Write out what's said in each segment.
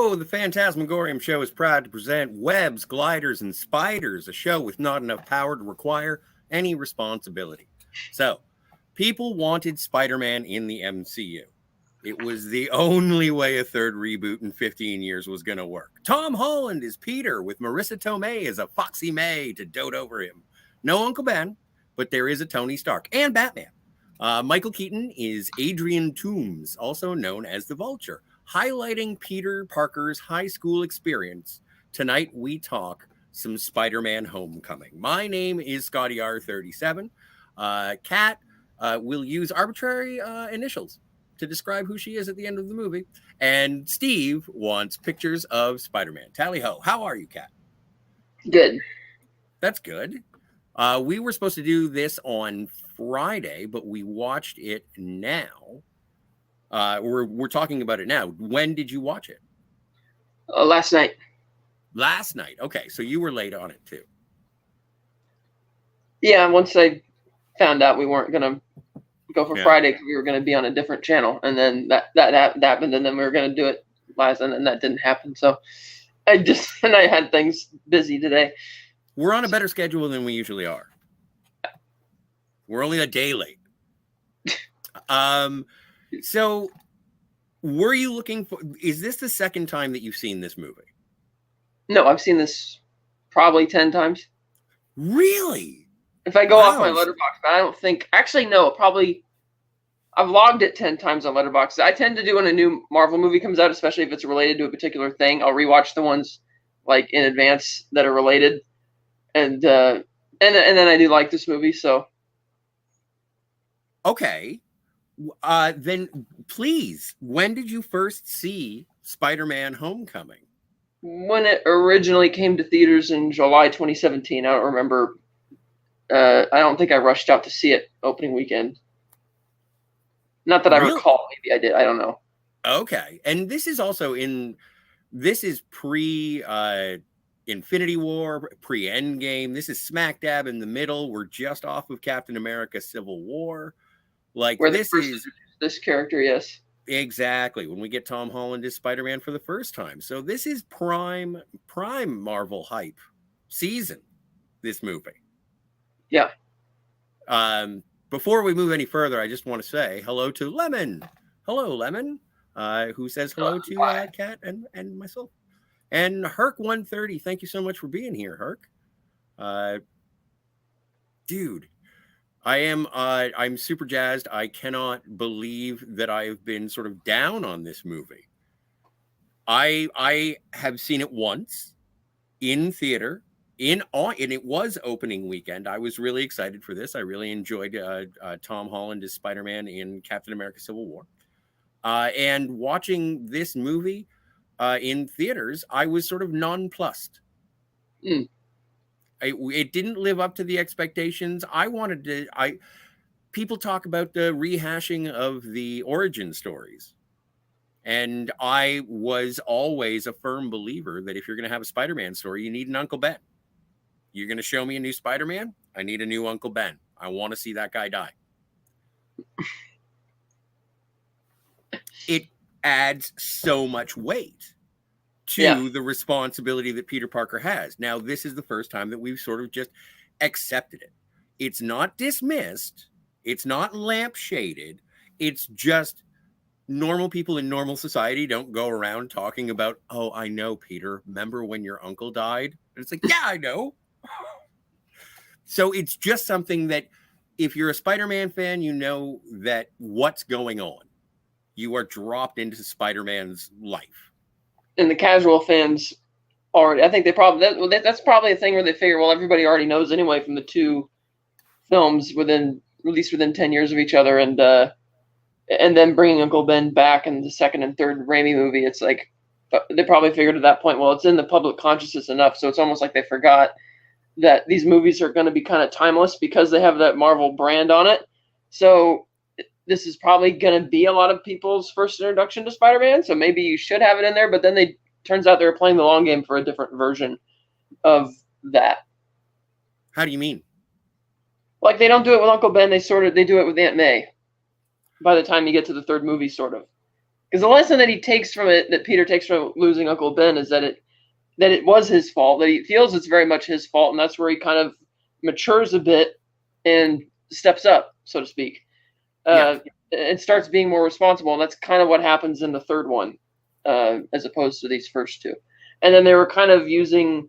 Hello, the Fantasmagorium show is proud to present Webs, Gliders, and Spiders, a show with not enough power to require any responsibility. So, people wanted Spider-Man in the MCU. It was the only way a third reboot in 15 years was going to work. Tom Holland is Peter, with Marissa Tomei as a Foxy May to dote over him. No Uncle Ben, but there is a Tony Stark and Batman. Michael Keaton is Adrian Toomes, also known as the Vulture, highlighting Peter Parker's high school experience. Tonight we talk some Spider-Man Homecoming. My name is ScottyR37. Kat will use arbitrary initials to describe who she is at the end of the movie. And Steve wants pictures of Spider-Man. Tally ho. How are you, Kat? Good. That's good. We were supposed to do this on Friday, but we watched it now. We're talking about it now. When did you watch it? Last night. Last night. Okay, so you were late on it too. Yeah, once I found out we weren't gonna go for Friday because we were gonna be on a different channel, and then that happened, and then we were gonna do it last, and then that didn't happen. So I had things busy today. We're on a better schedule than we usually are. We're only a day late. So were you looking for, is this the second time that you've seen this movie? No, I've seen this probably 10 times. Really? If I go off my Letterboxd, but I don't think, actually, no, probably I've logged it 10 times on Letterboxd. I tend to do when a new Marvel movie comes out, especially if it's related to a particular thing, I'll rewatch the ones like in advance that are related. And then I do like this movie, so. Okay. Then please, when did you first see Spider-Man Homecoming? When it originally came to theaters in July 2017. I don't remember. I don't think I rushed out to see it opening weekend. Not that I recall. Maybe I did. I don't know. Okay. And this is also this is pre Infinity War, pre Endgame. This is smack dab in the middle. We're just off of Captain America Civil War. Like, where this is this character, yes. Exactly. When we get Tom Holland as Spider-Man for the first time. So this is prime Marvel hype season, this movie. Yeah. Before we move any further, I just want to say hello to Lemon. Hello, Lemon. Who says hello to Kat and myself. And Herc130, thank you so much for being here, Herc. Dude. I'm super jazzed. I cannot believe that I've been sort of down on this movie. I have seen it once in theater and it was opening weekend. I was really excited for this. I really enjoyed Tom Holland as Spider-Man in Captain America Civil War. And watching this movie in theaters, I was sort of nonplussed. It didn't live up to the expectations. People talk about the rehashing of the origin stories. And I was always a firm believer that if you're going to have a Spider-Man story, you need an Uncle Ben. You're going to show me a new Spider-Man? I need a new Uncle Ben. I want to see that guy die. It adds so much weight to the responsibility that Peter Parker has. Now, this is the first time that we've sort of just accepted it. It's not dismissed. It's not lampshaded. It's just normal people in normal society don't go around talking about, oh, I know, Peter. Remember when your uncle died? And it's like, yeah, I know. So it's just something that if you're a Spider-Man fan, you know that what's going on. You are dropped into Spider-Man's life. And the casual fans already, I think they probably, that's probably a thing where they figure, well, everybody already knows anyway from the two films released within 10 years of each other. And then bringing Uncle Ben back in the second and third Raimi movie, it's like, they probably figured at that point, well, it's in the public consciousness enough. So it's almost like they forgot that these movies are going to be kind of timeless because they have that Marvel brand on it. So this is probably going to be a lot of people's first introduction to Spider-Man, so maybe you should have it in there, but then turns out they were playing the long game for a different version of that. How do you mean? Like, they don't do it with Uncle Ben, they do it with Aunt May by the time you get to the third movie, sort of. Because the lesson that he takes from it, that Peter takes from losing Uncle Ben, is that it was his fault, that he feels it's very much his fault, and that's where he kind of matures a bit and steps up, so to speak, and starts being more responsible. And that's kind of what happens in the third one, as opposed to these first two. And then they were kind of using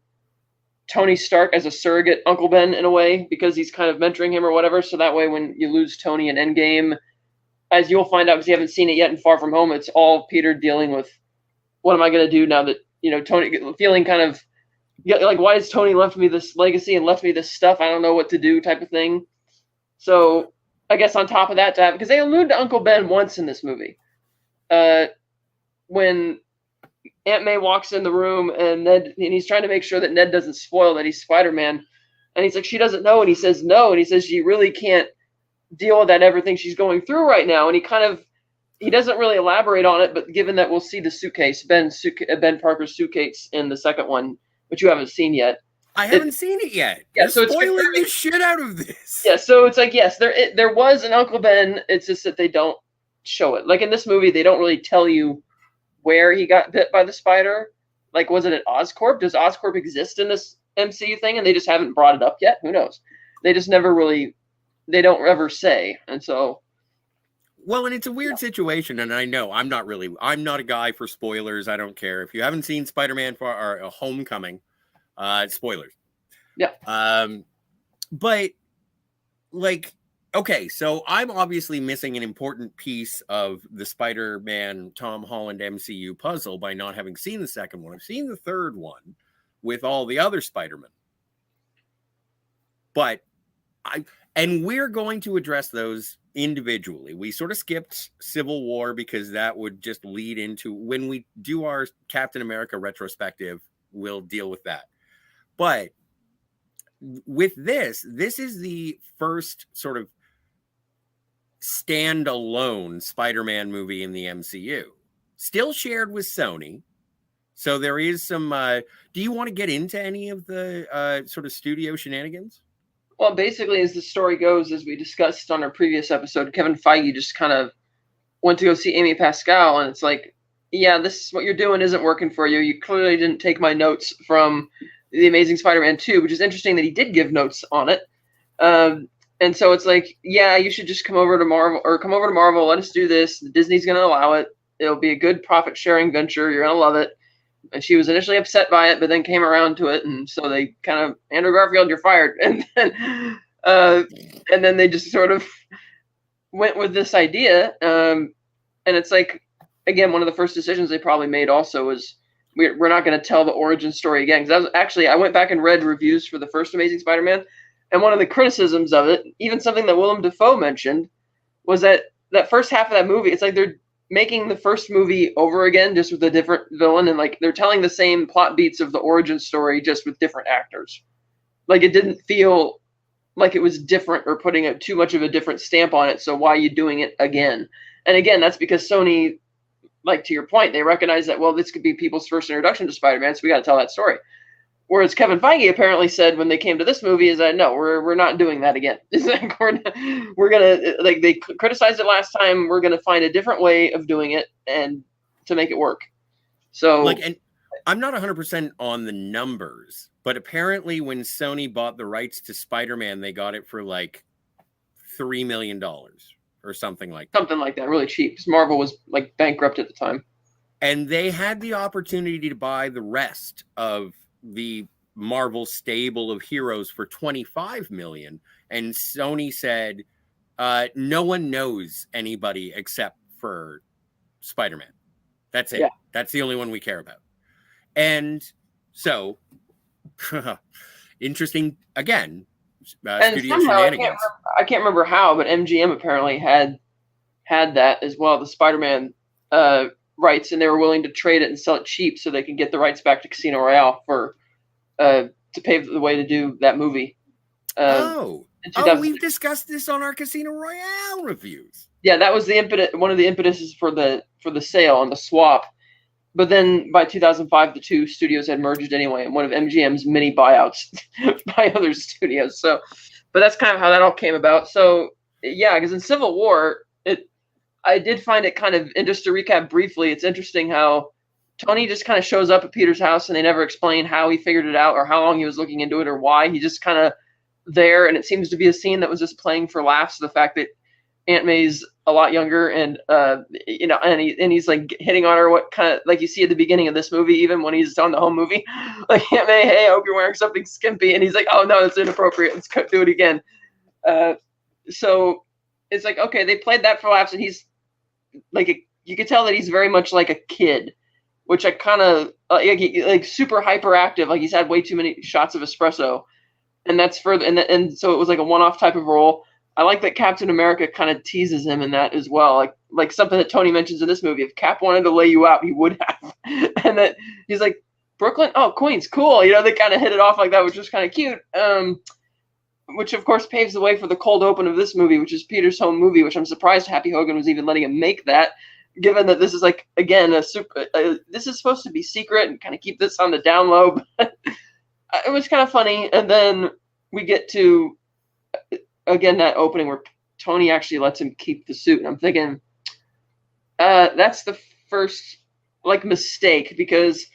Tony Stark as a surrogate Uncle Ben in a way, because he's kind of mentoring him or whatever. So that way, when you lose Tony in Endgame, as you'll find out because you haven't seen it yet in Far From Home, it's all Peter dealing with, what am I going to do now that, Tony, feeling kind of like, why has Tony left me this legacy and left me this stuff? I don't know what to do, type of thing. So I guess on top of that, because they allude to Uncle Ben once in this movie, when Aunt May walks in the room and he's trying to make sure that Ned doesn't spoil that he's Spider-Man, and he's like, she doesn't know, and he says no, and he says she really can't deal with that everything she's going through right now, and he doesn't really elaborate on it, but given that we'll see the suitcase, Ben Parker's suitcase in the second one, which you haven't seen yet. I haven't seen it yet. Yeah, You're so spoiling the shit out of this. Yeah, so it's like, yes, there was an Uncle Ben. It's just that they don't show it. Like in this movie, they don't really tell you where he got bit by the spider. Like, was it at Oscorp? Does Oscorp exist in this MCU thing, and they just haven't brought it up yet? Who knows? They just never really, they don't ever say, and so. Well, and it's a weird situation, and I know I'm not a guy for spoilers. I don't care if you haven't seen Spider-Man or Homecoming. Spoilers. Yeah. But like, okay, so I'm obviously missing an important piece of the Spider-Man Tom Holland MCU puzzle by not having seen the second one. I've seen the third one with all the other Spider-Men. But we're going to address those individually. We sort of skipped Civil War because that would just lead into, when we do our Captain America retrospective, we'll deal with that. But with this is the first sort of standalone Spider-Man movie in the MCU, still shared with Sony. So there is some, do you want to get into any of the sort of studio shenanigans? Well, basically, as the story goes, as we discussed on our previous episode, Kevin Feige just kind of went to go see Amy Pascal, and it's like, yeah, this is what you're doing isn't working for you. You clearly didn't take my notes from The Amazing Spider-Man 2, which is interesting that he did give notes on it. And so it's like, yeah, you should just come over to Marvel, let us do this. Disney's going to allow it. It'll be a good profit-sharing venture. You're going to love it. And she was initially upset by it, but then came around to it. And so they kind of, Andrew Garfield, you're fired. And then they just sort of went with this idea. And it's like, again, one of the first decisions they probably made also was, we're not going to tell the origin story again. Because I went back and read reviews for the first Amazing Spider-Man. And one of the criticisms of it, even something that Willem Dafoe mentioned, was that first half of that movie, it's like they're making the first movie over again, just with a different villain, and like they're telling the same plot beats of the origin story, just with different actors. Like, it didn't feel like it was different or putting too much of a different stamp on it. So why are you doing it again? And again, that's because Sony, like to your point, they recognize that, well, this could be people's first introduction to Spider-Man, so we got to tell that story. Whereas Kevin Feige apparently said when they came to this movie is that, no, we're not doing that again. It's like, we're gonna, like, they criticized it last time. We're gonna find a different way of doing it and to make it work. So, like, and I'm not 100% on the numbers, but apparently when Sony bought the rights to Spider-Man, they got it for like $3 million or something like that. Something like that, really cheap, because Marvel was like bankrupt at the time. And they had the opportunity to buy the rest of the Marvel stable of heroes for $25 million, and Sony said, no one knows anybody except for Spider-Man. That's it. Yeah. That's the only one we care about. And so, interesting again. And somehow, I can't remember how, but MGM apparently had that as well, the Spider-Man rights, and they were willing to trade it and sell it cheap so they could get the rights back to Casino Royale for to pave the way to do that movie. We've discussed this on our Casino Royale reviews. Yeah, that was the impetus. One of the impetuses for the sale and the swap. But then by 2005, the two studios had merged anyway, and one of MGM's many buyouts by other studios. So, but that's kind of how that all came about. So yeah, because in Civil War, I did find it kind of, and just to recap briefly, it's interesting how Tony just kind of shows up at Peter's house and they never explain how he figured it out or how long he was looking into it or why. He just kind of there, and it seems to be a scene that was just playing for laughs. The fact that Aunt May's a lot younger, and he's like hitting on her, what kind of like you see at the beginning of this movie, even when he's on the home movie, like, Aunt May, hey, I hope you're wearing something skimpy, and he's like, oh no, that's inappropriate, let's do it again. So it's like, okay, they played that for laughs, and he's like, you could tell that he's very much like a kid, which I kind of like super hyperactive, like he's had way too many shots of espresso, and that's further, and so it was like a one-off type of role. I like that Captain America kind of teases him in that as well, like something that Tony mentions in this movie. If Cap wanted to lay you out, he would have, and that he's like, Brooklyn, oh, Queens, cool. They kind of hit it off like that, which was kind of cute. Which of course paves the way for the cold open of this movie, which is Peter's home movie, which I'm surprised Happy Hogan was even letting him make that, given that this is like, again, this is supposed to be secret and kind of keep this on the down low. It was kind of funny, and then we get to again that opening where Tony actually lets him keep the suit, and I'm thinking that's the first like mistake, because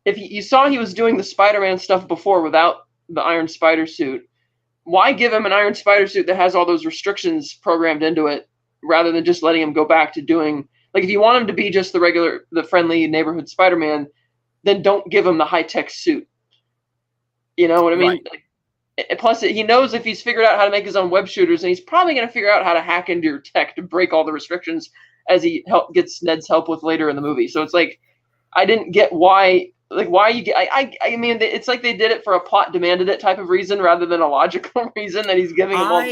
if you saw he was doing the Spider-Man stuff before without the Iron Spider suit, why give him an Iron Spider suit that has all those restrictions programmed into it rather than just letting him go back to doing, like, if you want him to be just the friendly neighborhood Spider-Man, then don't give him the high-tech suit. You know what I mean? Right. Like, plus, he knows if he's figured out how to make his own web shooters, and he's probably going to figure out how to hack into your tech to break all the restrictions, as he gets Ned's help with later in the movie. So it's like, I didn't get why you get. I mean, it's like they did it for a plot demanded it type of reason rather than a logical reason that he's giving him all.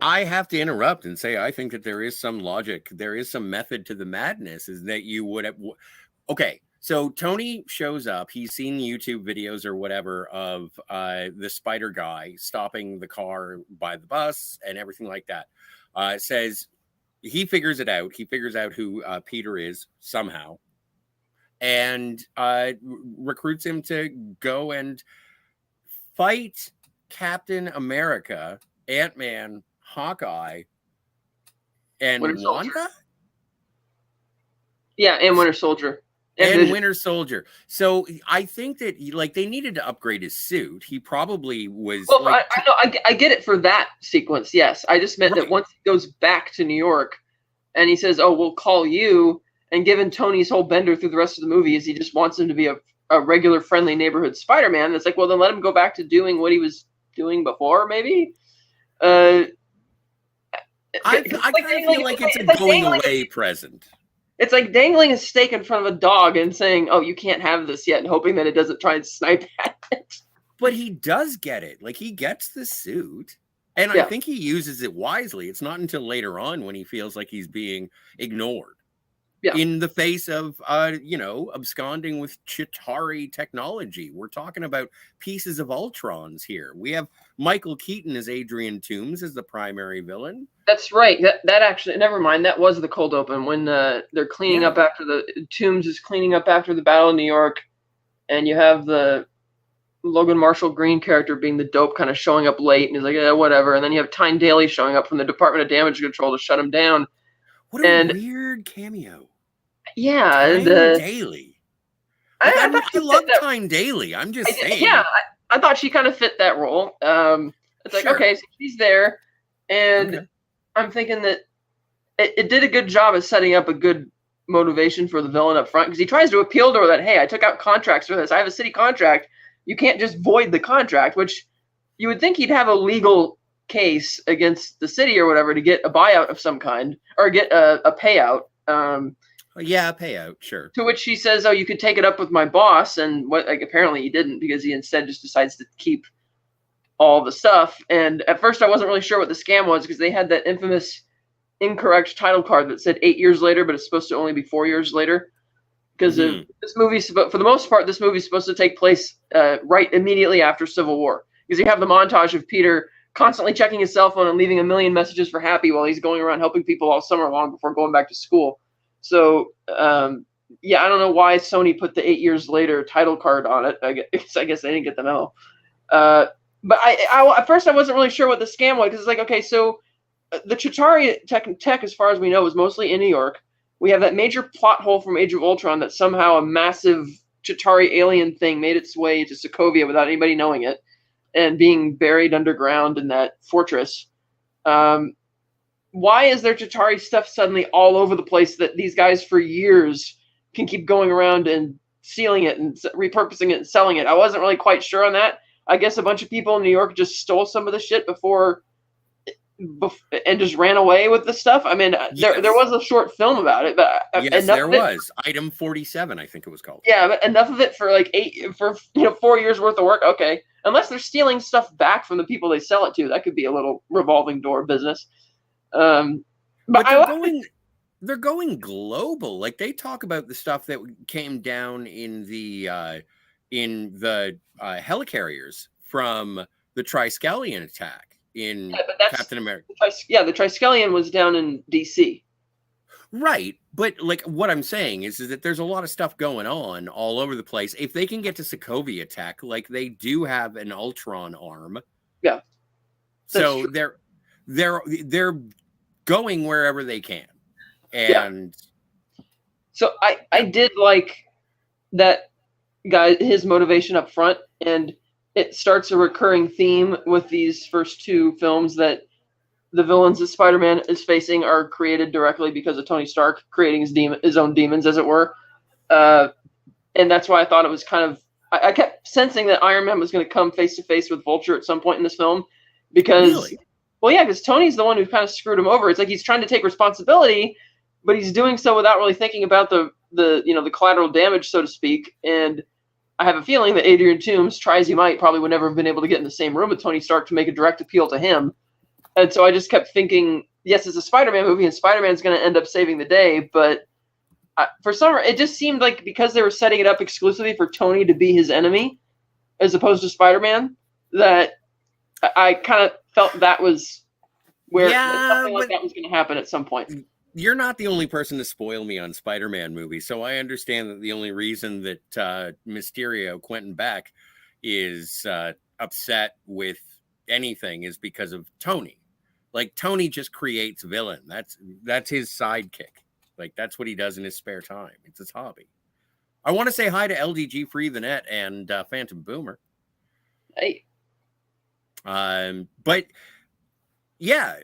I have to interrupt and say I think that there is some logic, there is some method to the madness. Is that you would have? Okay, so Tony shows up. He's seen YouTube videos or whatever of the Spider guy stopping the car by the bus and everything like that. Says he figures it out. He figures out who Peter is somehow, and recruits him to go and fight Captain America, Ant-Man, Hawkeye, and Wanda? Yeah, and Winter Soldier. And Winter Soldier. So I think that like they needed to upgrade his suit. He probably was. Well, like, I get it for that sequence. Yes, I just meant that once he goes back to New York, and he says, "Oh, we'll call you." And given Tony's whole bender through the rest of the movie is he just wants him to be a regular friendly neighborhood Spider-Man. It's like, well, then let him go back to doing what he was doing before, maybe. I kind of feel like it's a going away present. It's like dangling a steak in front of a dog and saying, "Oh, you can't have this yet," and hoping that it doesn't try and snipe at it. But he does get it. Like, he gets the suit, and I think he uses it wisely. It's not until later on when he feels like he's being ignored. Yeah. In the face of, absconding with Chitauri technology. We're talking about pieces of Ultrons here. We have Michael Keaton as Adrian Toomes as the primary villain. That's right. That actually, never mind. That was the cold open when they're cleaning up after Toomes is cleaning up after the Battle of New York, and you have the Logan Marshall Green character being the dope, kind of showing up late, and he's like, yeah, whatever. And then you have Tyne Daly showing up from the Department of Damage Control to shut him down. What a weird cameo. Yeah, Tyne Daly. I love Tyne Daly. I'm just saying. Yeah, I thought she kind of fit that role. It's like, okay, so she's there, and I'm thinking that it did a good job of setting up a good motivation for the villain up front, because he tries to appeal to her that, hey, I took out contracts for this. I have a city contract. You can't just void the contract, which you would think he'd have a legal case against the city or whatever to get a buyout of some kind or get a payout. A payout, sure. To which she says, "Oh, you could take it up with my boss," and apparently he didn't, because he instead just decides to keep all the stuff. And at first, I wasn't really sure what the scam was, because they had that infamous incorrect title card that said 8 years later, but it's supposed to only be 4 years later. Because this movie, for the most part, this movie is supposed to take place right immediately after Civil War, because you have the montage of Peter constantly checking his cell phone and leaving a million messages for Happy while he's going around helping people all summer long before going back to school. So, I don't know why Sony put the 8 years later title card on it. I guess they didn't get the memo. But at first I wasn't really sure what the scam was, because it's like, okay, so the Chitauri tech, as far as we know, was mostly in New York. We have that major plot hole from Age of Ultron that somehow a massive Chitauri alien thing made its way to Sokovia without anybody knowing it and being buried underground in that fortress. Why is there Chitauri stuff suddenly all over the place that these guys for years can keep going around and sealing it and repurposing it and selling it? I wasn't really quite sure on that. I guess a bunch of people in New York just stole some of the shit before and just ran away with the stuff. I mean, Yes. there was a short film about it, but Yes, there was. Item 47, I think it was called. Yeah, but enough of it for like 4 years worth of work. Okay, unless they're stealing stuff back from the people they sell it to, that could be a little revolving door business. But they're going global. Like they talk about the stuff that came down in the helicarriers from the Triskelion attack in Captain America. The Triskelion was down in DC. Right. But like what I'm saying is that there's a lot of stuff going on all over the place. If they can get to Sokovia Tech, like they do have an Ultron arm. Yeah. So they're going wherever they can. And so I did like that guy, his motivation up front, and it starts a recurring theme with these first two films that the villains that Spider-Man is facing are created directly because of Tony Stark creating his own demons, as it were. And that's why I thought it was kind of... I kept sensing that Iron Man was going to come face-to-face with Vulture at some point in this film. Because... Really? Well, yeah, because Tony's the one who kind of screwed him over. It's like he's trying to take responsibility, but he's doing so without really thinking about the collateral damage, so to speak. And I have a feeling that Adrian Toomes, try as he might, probably would never have been able to get in the same room with Tony Stark to make a direct appeal to him. And so I just kept thinking, yes, it's a Spider-Man movie, and Spider-Man's going to end up saving the day. But for some reason, it just seemed like because they were setting it up exclusively for Tony to be his enemy, as opposed to Spider-Man, that I kind of felt that was where something like that was going to happen at some point. You're not the only person to spoil me on Spider-Man movies, so I understand that the only reason that Mysterio, Quentin Beck, is upset with anything is because of Tony. Like Tony just creates villain. That's his sidekick. Like that's what he does in his spare time. It's his hobby. I want to say hi to LDG Free the Net and Phantom Boomer. Hey. But yeah,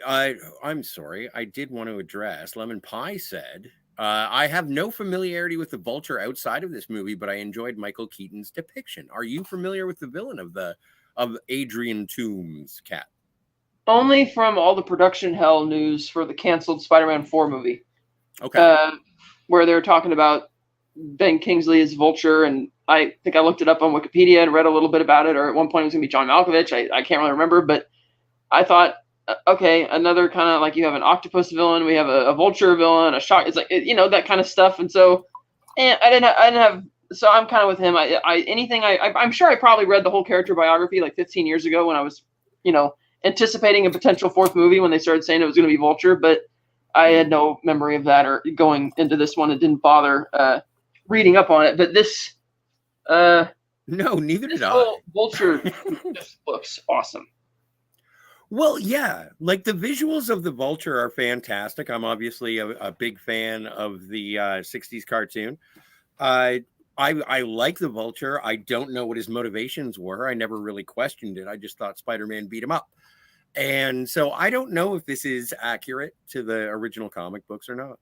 I'm sorry. I did want to address Lemon Pie said, I have no familiarity with the Vulture outside of this movie, but I enjoyed Michael Keaton's depiction. Are you familiar with the villain of Adrian Toomes, Cat? Only from all the production hell news for the canceled Spider-Man 4 movie. Okay. Where they were talking about Ben Kingsley as Vulture, and I think I looked it up on Wikipedia and read a little bit about it, or at one point it was going to be John Malkovich. I can't really remember, but I thought, okay, another kind of like you have an octopus villain, we have a Vulture villain, a shark. It's like, that kind of stuff. And so, I didn't have, so I'm kind of with him. I'm sure I probably read the whole character biography like 15 years ago when I was, anticipating a potential fourth movie when they started saying it was going to be Vulture, but I had no memory of that or going into this one. It didn't bother reading up on it, but this, no, neither did I. Vulture just looks awesome. Well, yeah, like the visuals of the Vulture are fantastic. I'm obviously a big fan of the 60s cartoon. I like the Vulture. I don't know what his motivations were. I never really questioned it. I just thought Spider-Man beat him up. And so I don't know if this is accurate to the original comic books or not.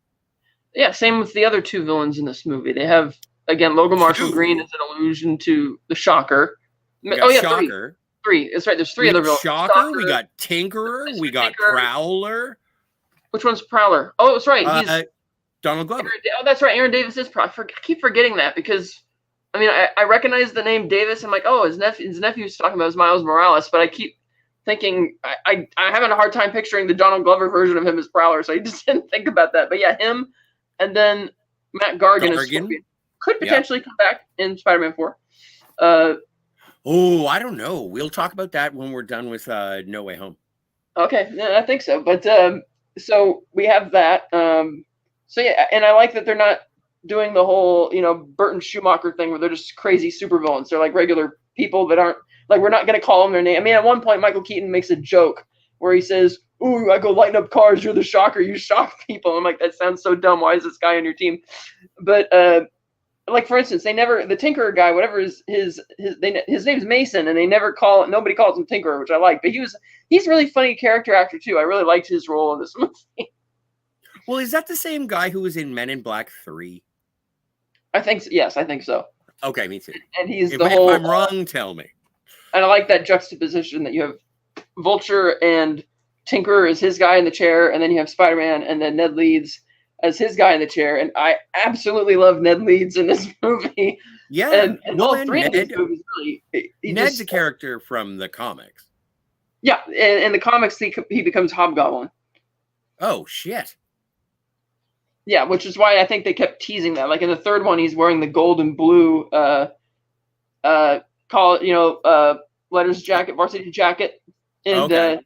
Yeah, same with the other two villains in this movie. They have, again, Logan Marshall Green is an allusion to the Shocker. Shocker. Three. That's right. There's three other villains. Shocker. We got Tinkerer. We got Prowler. Which one's Prowler? Oh, that's right. He's Donald Glover. That's right. Aaron Davis is Prowler. I keep forgetting that because, I recognize the name Davis. I'm like, oh, his nephew's talking about his Miles Morales, but I keep thinking I'm having a hard time picturing the Donald Glover version of him as Prowler, so I just didn't think about that. But yeah, him, and then Matt Gargan as Scorpion could potentially come back in Spider-Man 4. I don't know. We'll talk about that when we're done with No Way Home. Okay, yeah, I think so. But so we have that. So yeah, and I like that they're not doing the whole Burton Schumacher thing where they're just crazy supervillains. They're like regular people that aren't like, we're not going to call them their name. At one point Michael Keaton makes a joke where he says, "Ooh, I go lighten up cars. You're the shocker. You shock people." I'm like, that sounds so dumb. Why is this guy on your team? But like for instance, they never the Tinkerer guy, whatever his name's Mason, and nobody calls him Tinkerer, which I like. But he's a really funny character actor too. I really liked his role in this movie. Well, is that the same guy who was in Men in Black 3? I think so. Yes, I think so. Okay, me too. And he's if if I'm wrong, tell me. And I like that juxtaposition that you have Vulture and Tinkerer as his guy in the chair, and then you have Spider-Man, and then Ned Leeds as his guy in the chair. And I absolutely love Ned Leeds in this movie. Yeah, and all three of these movies really. Ned's a character from the comics. Yeah, in the comics he becomes Hobgoblin. Oh shit. Yeah, which is why I think they kept teasing that. Like in the third one, he's wearing the gold and blue letters jacket, varsity jacket, and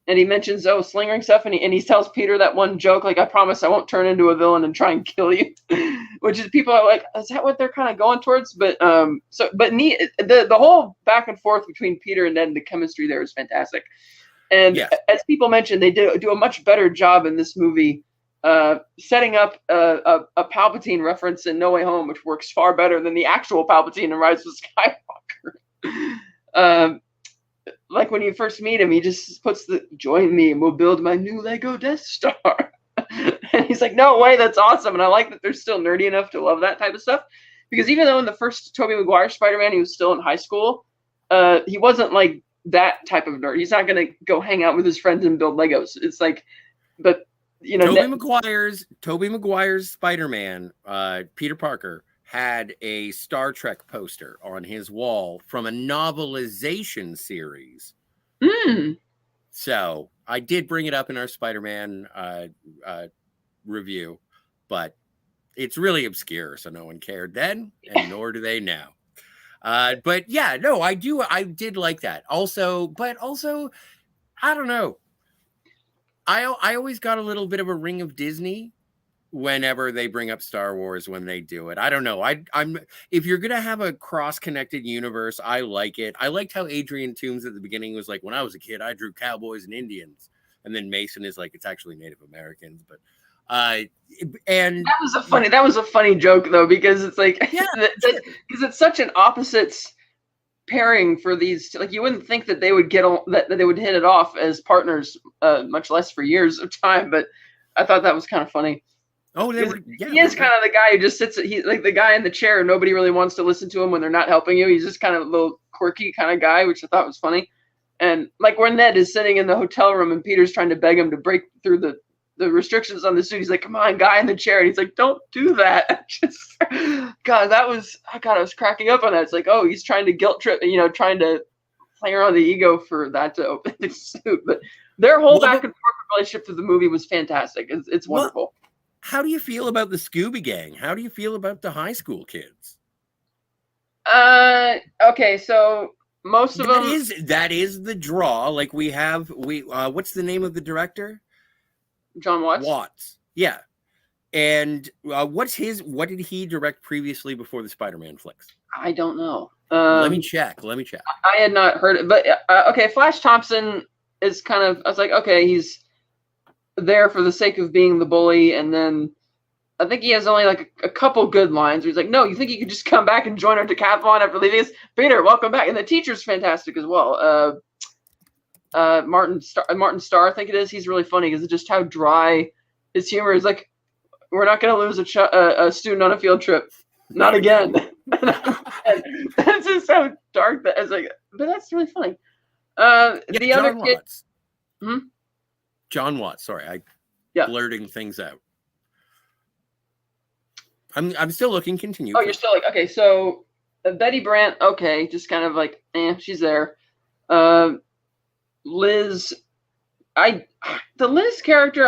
and he mentions slingering stuff, and he tells Peter that one joke, like, "I promise I won't turn into a villain and try and kill you," which is people are like, is that what they're kind of going towards? But the whole back and forth between Peter and Ned, and the chemistry there is fantastic. And as people mentioned, they do a much better job in this movie. Setting up a Palpatine reference in No Way Home, which works far better than the actual Palpatine in Rise of Skywalker. Like when you first meet him, he just puts "join me and we'll build my new Lego Death Star." And he's like, "No way, that's awesome." And I like that they're still nerdy enough to love that type of stuff. Because even though in the first Tobey Maguire Spider-Man, he was still in high school, he wasn't like that type of nerd. He's not going to go hang out with his friends and build Legos. It's like, but you know, Tobey Maguire's Spider-Man, Peter Parker, had a Star Trek poster on his wall from a novelization series. So I did bring it up in our Spider-Man review, but it's really obscure, so no one cared then, and nor do they now. But yeah, no, I did like that. Also, I don't know. I always got a little bit of a ring of Disney whenever they bring up Star Wars when they do it. I don't know. I'm if you're gonna have a cross-connected universe, I like it. I liked how Adrian Toomes at the beginning was like, when I was a kid, I drew cowboys and Indians, and then Mason is like, it's actually Native Americans. But and that was a funny joke though, because it's like because it's such an opposites pairing for these. Like you wouldn't think that they would that they would hit it off as partners, much less for years of time. But I thought that was kind of funny. Oh, he is kind of the guy who just sits. He's like the guy in the chair. Nobody really wants to listen to him when they're not helping you. He's just kind of a little quirky kind of guy, which I thought was funny. And like when Ned is sitting in the hotel room and Peter's trying to beg him to break through the restrictions on the suit. He's like, "Come on, guy in the chair." And he's like, "Don't do that." God, I was cracking up on that. It's like, oh, he's trying to guilt trip, trying to play around the ego for that to open the suit. But their whole back and forth relationship through the movie was fantastic. It's wonderful. How do you feel about the Scooby Gang? How do you feel about the high school kids? Okay, so most of them that is the draw. Like what's the name of the director? John Watts. Yeah. And what did he direct previously before the Spider-Man flicks? I don't know. Let me check. I had not heard it, but okay. Flash Thompson is kind of. I was like, okay, he's there for the sake of being the bully, and then I think he has only like a couple good lines. Where he's like, "No, you think you could just come back and join our decathlon after leaving us? Peter, welcome back." And the teacher's fantastic as well. Martin Starr, I think it is. He's really funny because it's just how dry his humor is. Like, we're not going to lose a student on a field trip, not again. And that's just so dark that it's like, but that's really funny. The other kid, John Watts. Sorry, blurting things out. I'm still looking. Continue. Oh, you're still like, okay. So Betty Brant, okay, just kind of like, she's there. Liz, the Liz character,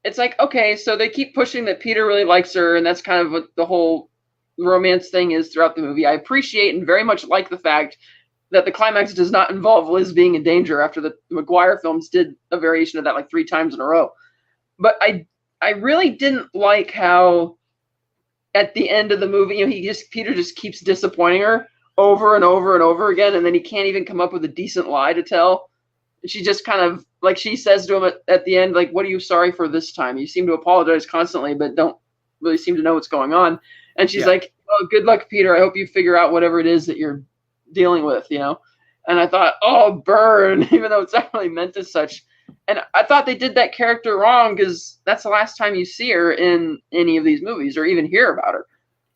it's like, okay, so they keep pushing that Peter really likes her, and that's kind of what the whole romance thing is throughout the movie. I appreciate and very much like the fact that the climax does not involve Liz being in danger after the Maguire films did a variation of that like 3 times in a row. But I really didn't like how at the end of the movie, Peter just keeps disappointing her over and over and over again, and then he can't even come up with a decent lie to tell. she just kind of like she says to him at the end, like, "What are you sorry for this time? You seem to apologize constantly, but don't really seem to know what's going on." And she's like, "Oh, good luck, Peter. I hope you figure out whatever it is that you're dealing with, you know." And I thought, oh, burn, even though it's not really meant as such. And I thought they did that character wrong because that's the last time you see her in any of these movies or even hear about her.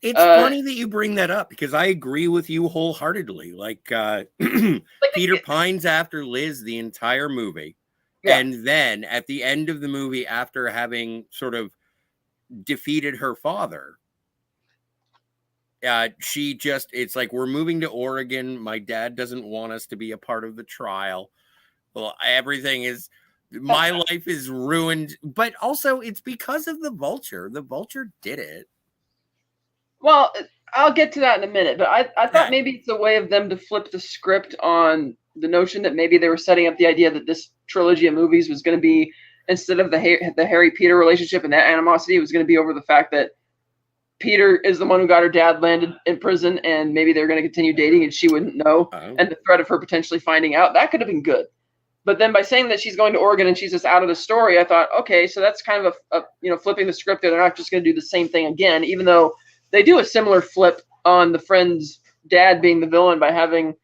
It's funny that you bring that up because I agree with you wholeheartedly. Like, Peter pines after Liz the entire movie. Yeah. And then at the end of the movie, after having sort of defeated her father, she just, it's like, we're moving to Oregon. My dad doesn't want us to be a part of the trial. Well, everything is, my life is ruined. But also it's because of the Vulture. The Vulture did it. Well, I'll get to that in a minute, but I thought maybe it's a way of them to flip the script on the notion that maybe they were setting up the idea that this trilogy of movies was going to be, instead of the Harry-Peter relationship and that animosity, it was going to be over the fact that Peter is the one who got her dad landed in prison, and maybe they're going to continue dating and she wouldn't know, and the threat of her potentially finding out, that could have been good. But then by saying that she's going to Oregon and she's just out of the story, I thought, okay, so that's kind of a flipping the script there. They're not just going to do the same thing again, even though they do a similar flip on the friend's dad being the villain by having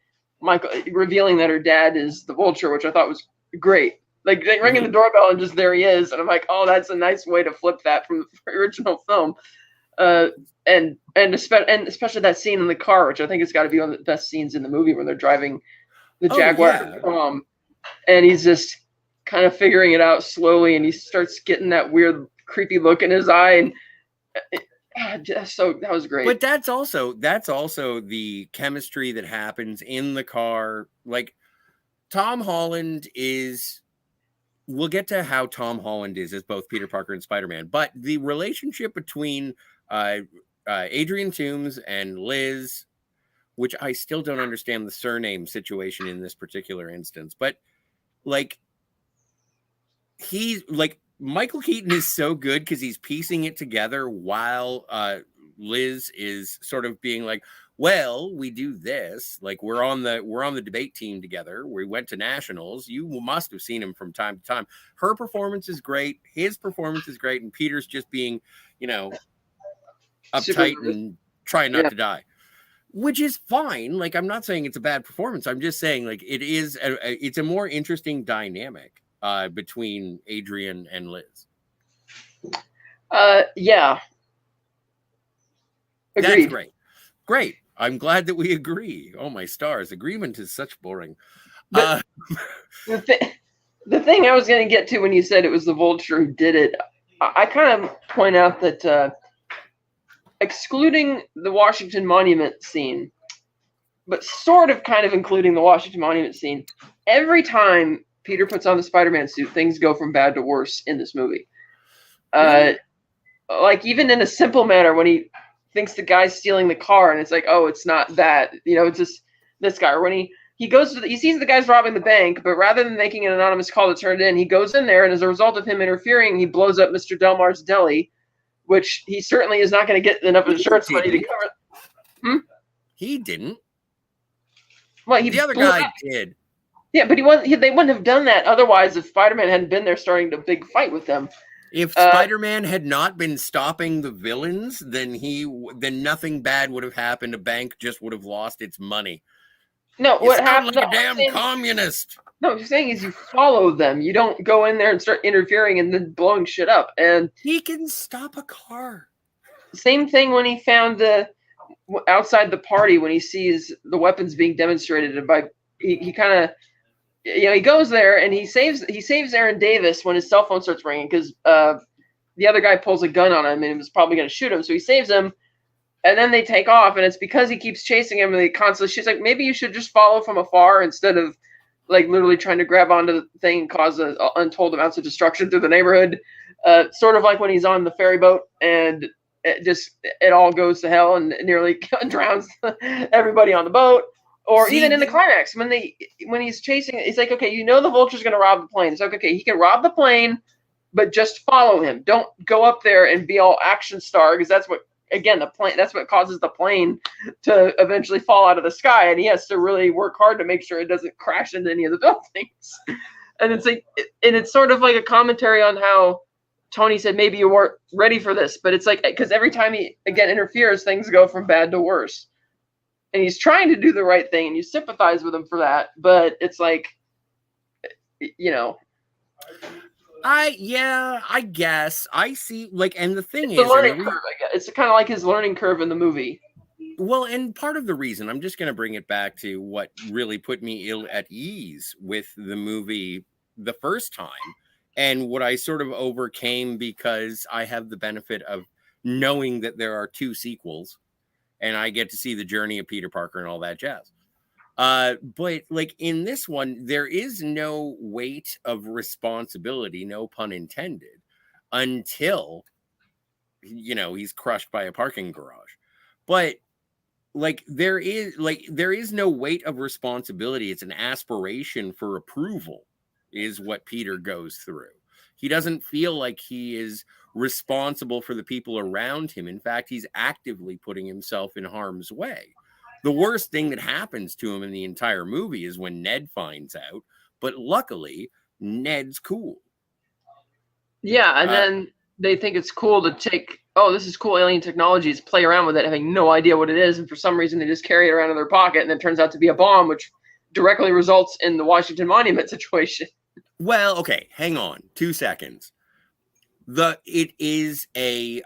Michael revealing that her dad is the Vulture, which I thought was great. Like, they ringing the doorbell and just there he is, and I'm like, oh, that's a nice way to flip that from the original film. And especially that scene in the car, which I think has got to be one of the best scenes in the movie, when they're driving the Jaguar to prom, and he's just kind of figuring it out slowly, and he starts getting that weird, creepy look in his eye, and so that was great. But that's also the chemistry that happens in the car. Like, Tom Holland is, we'll get to how Tom Holland is as both Peter Parker and Spider-Man, but the relationship between Adrian Toomes and Liz, which I still don't understand the surname situation in this particular instance, but like, he's like, Michael Keaton is so good because he's piecing it together while Liz is sort of being like, well, we do this, like, we're on the debate team together, we went to nationals, you must have seen him from time to time. Her performance is great, his performance is great, and Peter's just being, uptight and trying not to die, which is fine. Like, I'm not saying it's a bad performance, I'm just saying, like, it's a more interesting dynamic between Adrian and Liz. Yeah. Agreed. That's great. I'm glad that we agree. Oh, my stars. Agreement is such boring. The thing I was going to get to when you said it was the Vulture who did it, I kind of point out that excluding the Washington Monument scene, but sort of kind of including the Washington Monument scene, every time Peter puts on the Spider-Man suit, things go from bad to worse in this movie. Like, even in a simple manner, when he thinks the guy's stealing the car, and it's like, oh, it's not that, it's just this guy. Or when he goes he sees the guy's robbing the bank, but rather than making an anonymous call to turn it in, he goes in there, and as a result of him interfering, he blows up Mr. Delmar's deli, which he certainly is not going to get enough insurance money to cover. He didn't. Well, the other guy did. Yeah, but they wouldn't have done that otherwise if Spider-Man hadn't been there starting a big fight with them. If Spider-Man had not been stopping the villains, then nothing bad would have happened. A bank just would have lost its money. No, what happened? Like a damn communist. No, what I'm saying is you follow them. You don't go in there and start interfering and then blowing shit up. And he can stop a car. Same thing when he found outside the party, when he sees the weapons being demonstrated, and he kind of, he goes there and he saves Aaron Davis when his cell phone starts ringing, because the other guy pulls a gun on him and he was probably going to shoot him. So he saves him, and then they take off, and it's because he keeps chasing him, and they constantly, she's like, maybe you should just follow from afar instead of like literally trying to grab onto the thing and cause untold amounts of destruction through the neighborhood. Sort of like when he's on the ferry boat and it all goes to hell and nearly drowns everybody on the boat. Or even in the climax, when he's chasing, it's like, okay, the Vulture's going to rob the plane. It's like, okay, he can rob the plane, but just follow him. Don't go up there and be all action star, because that's what again, the plane, that's what causes the plane to eventually fall out of the sky. And he has to really work hard to make sure it doesn't crash into any of the buildings. And it's like, and it's sort of like a commentary on how Tony said, maybe you weren't ready for this, but it's like, because every time he again interferes, things go from bad to worse. And he's trying to do the right thing, and you sympathize with him for that. But it's like, you know, I guess I see. Like, and the thing it's is, the learning curve. I guess it's kind of like his learning curve in the movie. Well, and part of the reason, I'm just going to bring it back to what really put me ill at ease with the movie the first time, and what I sort of overcame because I have the benefit of knowing that there are 2 sequels, and I get to see the journey of Peter Parker and all that jazz. But like in this one, there is no weight of responsibility, no pun intended, until, you know, he's crushed by a parking garage. But there is no weight of responsibility. It's an aspiration for approval is what Peter goes through. He doesn't feel like he is responsible for the people around him. In fact, he's actively putting himself in harm's way. The worst thing that happens to him in the entire movie is when Ned finds out, but luckily Ned's cool. Yeah, and then they think it's cool to take, oh, this is cool alien technologies, play around with it, having no idea what it is, and for some reason they just carry it around in their pocket, and it turns out to be a bomb, which directly results in the Washington Monument situation. Well, okay, hang on 2 seconds. It's a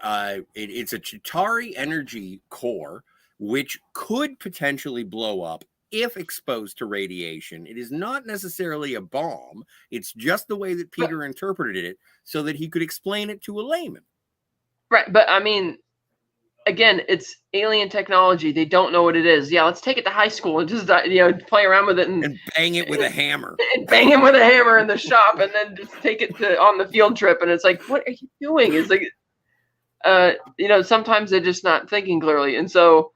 Chitauri energy core, which could potentially blow up if exposed to radiation. It is not necessarily a bomb. It's just the way that Peter interpreted it so that he could explain it to a layman. Right, but I mean, again, it's alien technology. They don't know what it is. Yeah, let's take it to high school and just, play around with it and bang it with a hammer. And bang him with a hammer in the shop, and then just take it on the field trip. And it's like, what are you doing? It's like, sometimes they're just not thinking clearly. And so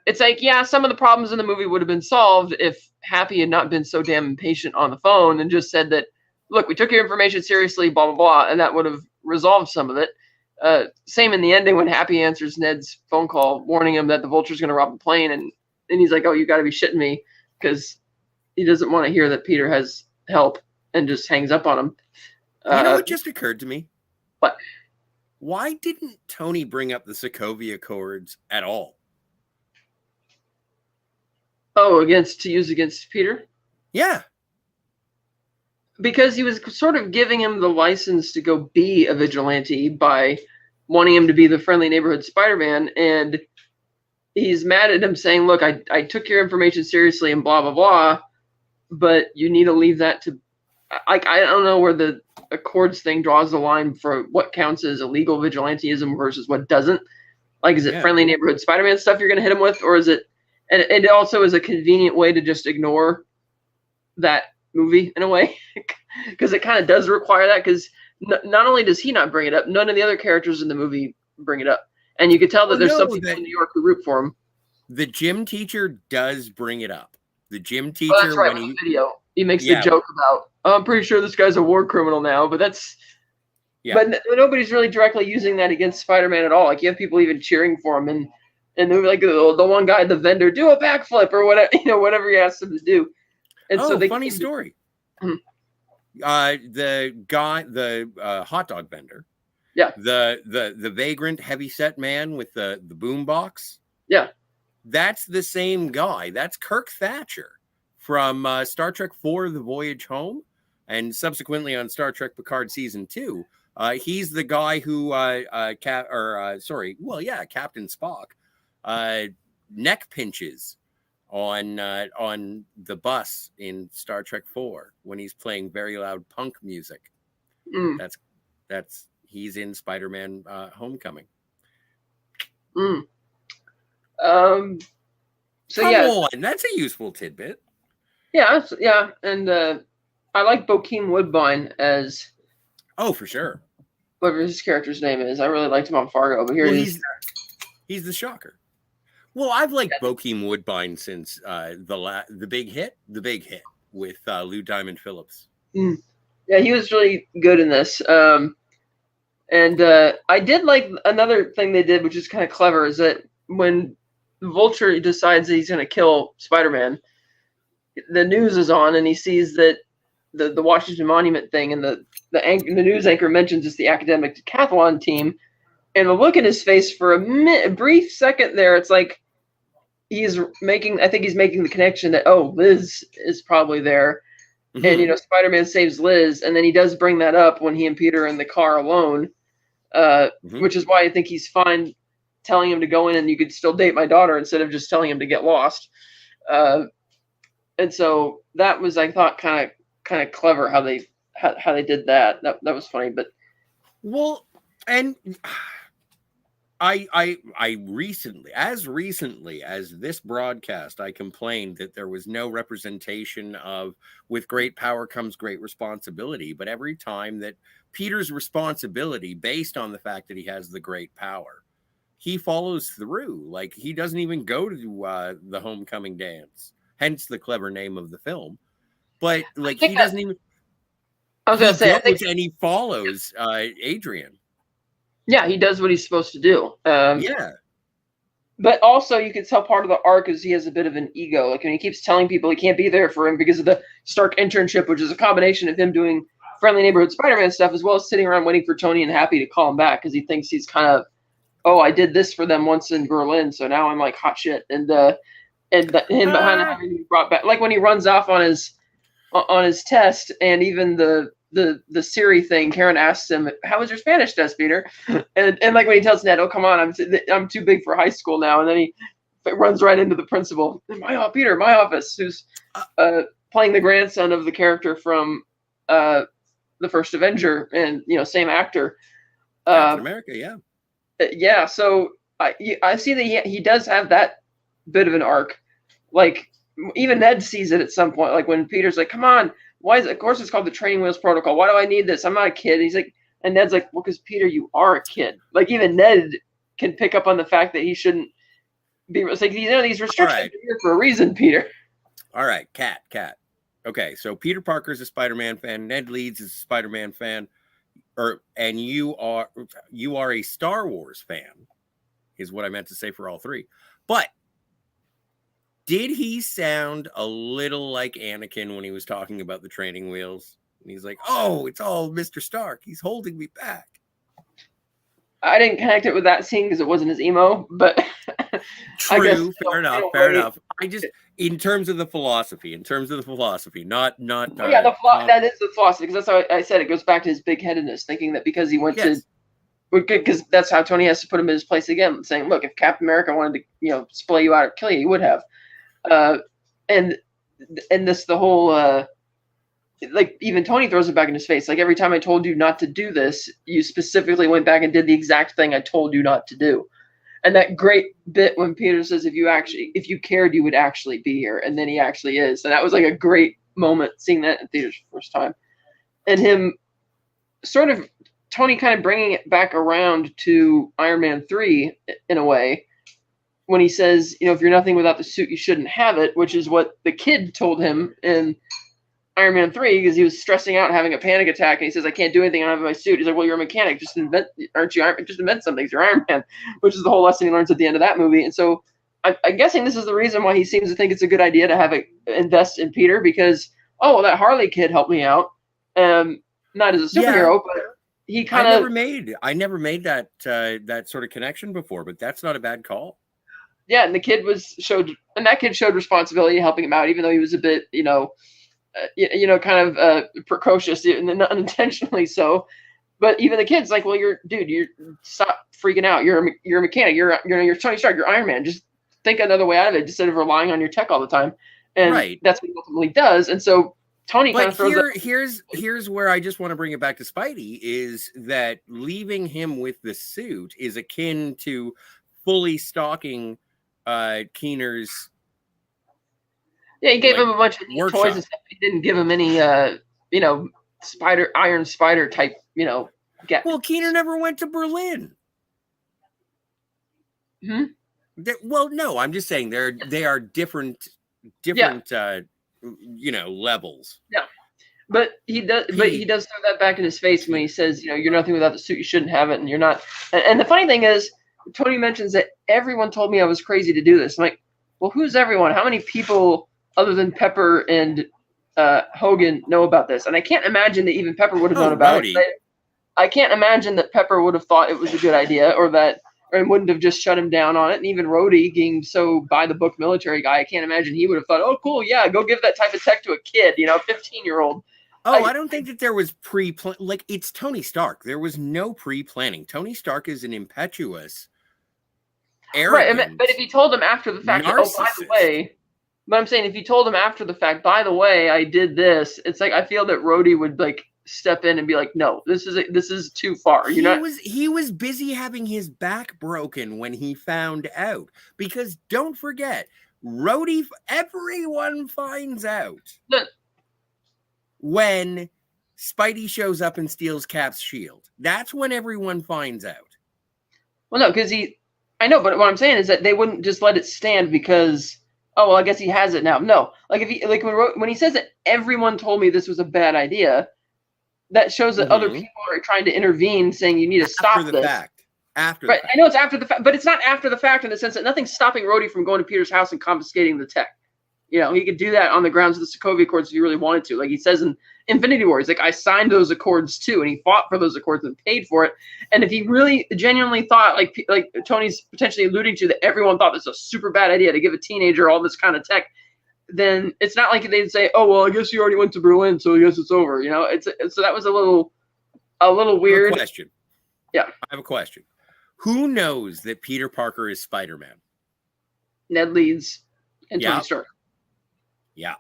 it's like, yeah, some of the problems in the movie would have been solved if Happy had not been so damn impatient on the phone and just said that, look, we took your information seriously, blah, blah, blah, and that would have resolved some of it. Same in the ending when Happy answers Ned's phone call, warning him that the Vulture's going to rob the plane, and he's like, oh, you got to be shitting me, because he doesn't want to hear that Peter has help, and just hangs up on him. You know what just occurred to me? What? Why didn't Tony bring up the Sokovia Accords at all? Oh, to use against Peter? Yeah. Because he was sort of giving him the license to go be a vigilante by wanting him to be the friendly neighborhood Spider-Man, and he's mad at him saying, look, I took your information seriously and blah, blah, blah, but you need to leave that to... I don't know where the Accords thing draws the line for what counts as illegal vigilantism versus what doesn't. Like, is it friendly neighborhood Spider-Man stuff you're going to hit him with, or is it... And it also is a convenient way to just ignore that movie in a way, because it kind of does require that, because not only does he not bring it up, none of the other characters in the movie bring it up, and you can tell that there's some people in New York who root for him. The gym teacher does bring it up. The gym teacher, that's right, when the video, he makes the joke about, oh, I'm pretty sure this guy's a war criminal now, but that's but nobody's really directly using that against Spider-Man at all. Like, you have people even cheering for him, and they're like, the one guy, the vendor, do a backflip or whatever, whatever he asks him to do. And so funny story. The guy, the hot dog vendor. Yeah. The vagrant, heavyset man with the boom box. Yeah. That's the same guy. That's Kirk Thatcher from Star Trek IV: The Voyage Home, and subsequently on Star Trek Picard Season 2. He's the guy who Captain Spock neck pinches on the bus in Star Trek IV when he's playing very loud punk music. That's he's in Spider-Man Homecoming. So Come on, that's a useful tidbit. Yeah, and I like Bokeem Woodbine as... Oh, for sure. Whatever his character's name is. I really liked him on Fargo, but here he's the Shocker. Well, I've liked Bokeem Woodbine since the big hit with Lou Diamond Phillips. Yeah, he was really good in this. And I did like another thing they did, which is kind of clever, is that when Vulture decides that he's going to kill Spider-Man, the news is on, and he sees that the Washington Monument thing, and the news anchor mentions it's the academic decathlon team, and the look in his face for a brief second there, it's like he's making the connection that, oh, Liz is probably there. Mm-hmm. And, you know, Spider-Man saves Liz, and then he does bring that up when he and Peter are in the car alone, which is why I think he's fine telling him to go in and you could still date my daughter instead of just telling him to get lost. And so that was, I thought, kind of clever how they did that. That was funny. But well, and I recently as this broadcast, I complained that there was no representation of with great power comes great responsibility. But every time that Peter's responsibility based on the fact that he has the great power, he follows through. Like, he doesn't even go to the homecoming dance, hence the clever name of the film. But like, he doesn't even. I was going to say, and he follows Adrian. Yeah, he does what he's supposed to do. Yeah. But also, you can tell part of the arc is he has a bit of an ego. Like, when he keeps telling people he can't be there for him because of the Stark internship, which is a combination of him doing friendly neighborhood Spider-Man stuff as well as sitting around waiting for Tony and Happy to call him back because he thinks he's kind of, oh, I did this for them once in Berlin, so now I'm like hot shit. And him behind having to be brought back, like when he runs off on his test, and even the Siri thing, Karen asks him, how was your Spanish test, Peter? And like when he tells Ned, oh, come on, I'm too big for high school now. And then he runs right into the principal, Peter, my office, who's playing the grandson of the character from the first Avenger, and, you know, same actor. Captain America, yeah. Yeah, so I see that he does have that bit of an arc. Like, even Ned sees it at some point, like when Peter's like, come on, why is it? Of course it's called the training wheels protocol. Why do I need this? I'm not a kid. He's like, and Ned's like, well, because Peter, you are a kid. Like, even Ned can pick up on the fact that he shouldn't be. It's like, you know, these restrictions are here for a reason, Peter. All right, Cat. Okay, so Peter Parker's a Spider-Man fan. Ned Leeds is a Spider-Man fan, and you are a Star Wars fan, is what I meant to say for all three. But did he sound a little like Anakin when he was talking about the training wheels? And he's like, oh, it's all Mr. Stark. He's holding me back. I didn't connect it with that scene because it wasn't his emo, but true, I guess, fair enough. I just, in terms of the philosophy, not. That is the philosophy, because that's how I said it goes back to his big-headedness, thinking that because he went to, because that's how Tony has to put him in his place again, saying, look, if Captain America wanted to, you know, splay you out or kill you, he would have. And this, the whole, like, even Tony throws it back in his face. Like, every time I told you not to do this, you specifically went back and did the exact thing I told you not to do. And that great bit when Peter says, if you cared, you would actually be here. And then he actually is. And that was like a great moment, seeing that in theaters for the first time. And him sort of, Tony kind of bringing it back around to Iron Man 3 in a way, when he says, you know, if you're nothing without the suit, you shouldn't have it, which is what the kid told him in Iron Man 3, because he was stressing out, having a panic attack, and he says, I can't do anything, I don't have my suit. He's like, well, you're a mechanic, just invent something, you're Iron Man, which is the whole lesson he learns at the end of that movie. And so I'm guessing this is the reason why he seems to think it's a good idea to have it invest in Peter, because, oh, well, that Harley kid helped me out, not as a superhero, but he kind of... I never made that sort of connection before, but that's not a bad call. Yeah, and that kid showed responsibility, helping him out, even though he was a bit, kind of precocious, and unintentionally so. But even the kid's like, well, you're stop freaking out. You're a mechanic. You're Tony Stark. You're Iron Man. Just think another way out of it instead of relying on your tech all the time. And that's what he ultimately does. And so Tony kind of throws here's where I just want to bring it back to Spidey, is that leaving him with the suit is akin to fully stalking Keener's. Yeah, he gave him a bunch of toys and stuff. He didn't give him any, Iron Spider type, get. Well, Keener never went to Berlin. Hmm? Well, no, I'm just saying they are different, levels. Yeah. But he does. But he does throw that back in his face when he says, you're nothing without the suit. You shouldn't have it, and you're not. And the funny thing is, Tony mentions that everyone told me I was crazy to do this. I'm like, well, who's everyone? How many people other than Pepper and Hogan know about this? And I can't imagine that even Pepper would have known about it. I can't imagine that Pepper would have thought it was a good idea, or wouldn't have just shut him down on it. And even Rhodey, being so by the book military guy, I can't imagine he would have thought, oh, cool, yeah, go give that type of tech to a kid, 15-year-old. Oh, I don't think that there was like, it's Tony Stark. There was no pre-planning. Tony Stark is an impetuous, arrogant, right. But if he told him after the fact, by the way, but I'm saying if he told him after the fact, by the way, I did this, it's like I feel that Rhodey would like step in and be like, no, this is too far. He was busy having his back broken when he found out, because don't forget, Rhodey, everyone finds out when Spidey shows up and steals Cap's shield. That's when everyone finds out. Well, no, because I know, but what I'm saying is that they wouldn't just let it stand because, oh, well, I guess he has it now. No, like when he says that everyone told me this was a bad idea, that shows that other people are trying to intervene, saying you need to stop this. After the fact. I know it's after the fact, but it's not after the fact in the sense that nothing's stopping Rhodey from going to Peter's house and confiscating the tech. He could do that on the grounds of the Sokovia Accords if he really wanted to. Like he says in Infinity War, he's like, I signed those accords too, and he fought for those accords and paid for it. And if he really genuinely thought, like Tony's potentially alluding to, that everyone thought this was a super bad idea to give a teenager all this kind of tech, then it's not like they'd say, oh, well, I guess you already went to Berlin, so I guess it's over. So that was a little weird. Question. Yeah. I have a question. Who knows that Peter Parker is Spider-Man? Ned Leeds and Tony Stark. Yeah.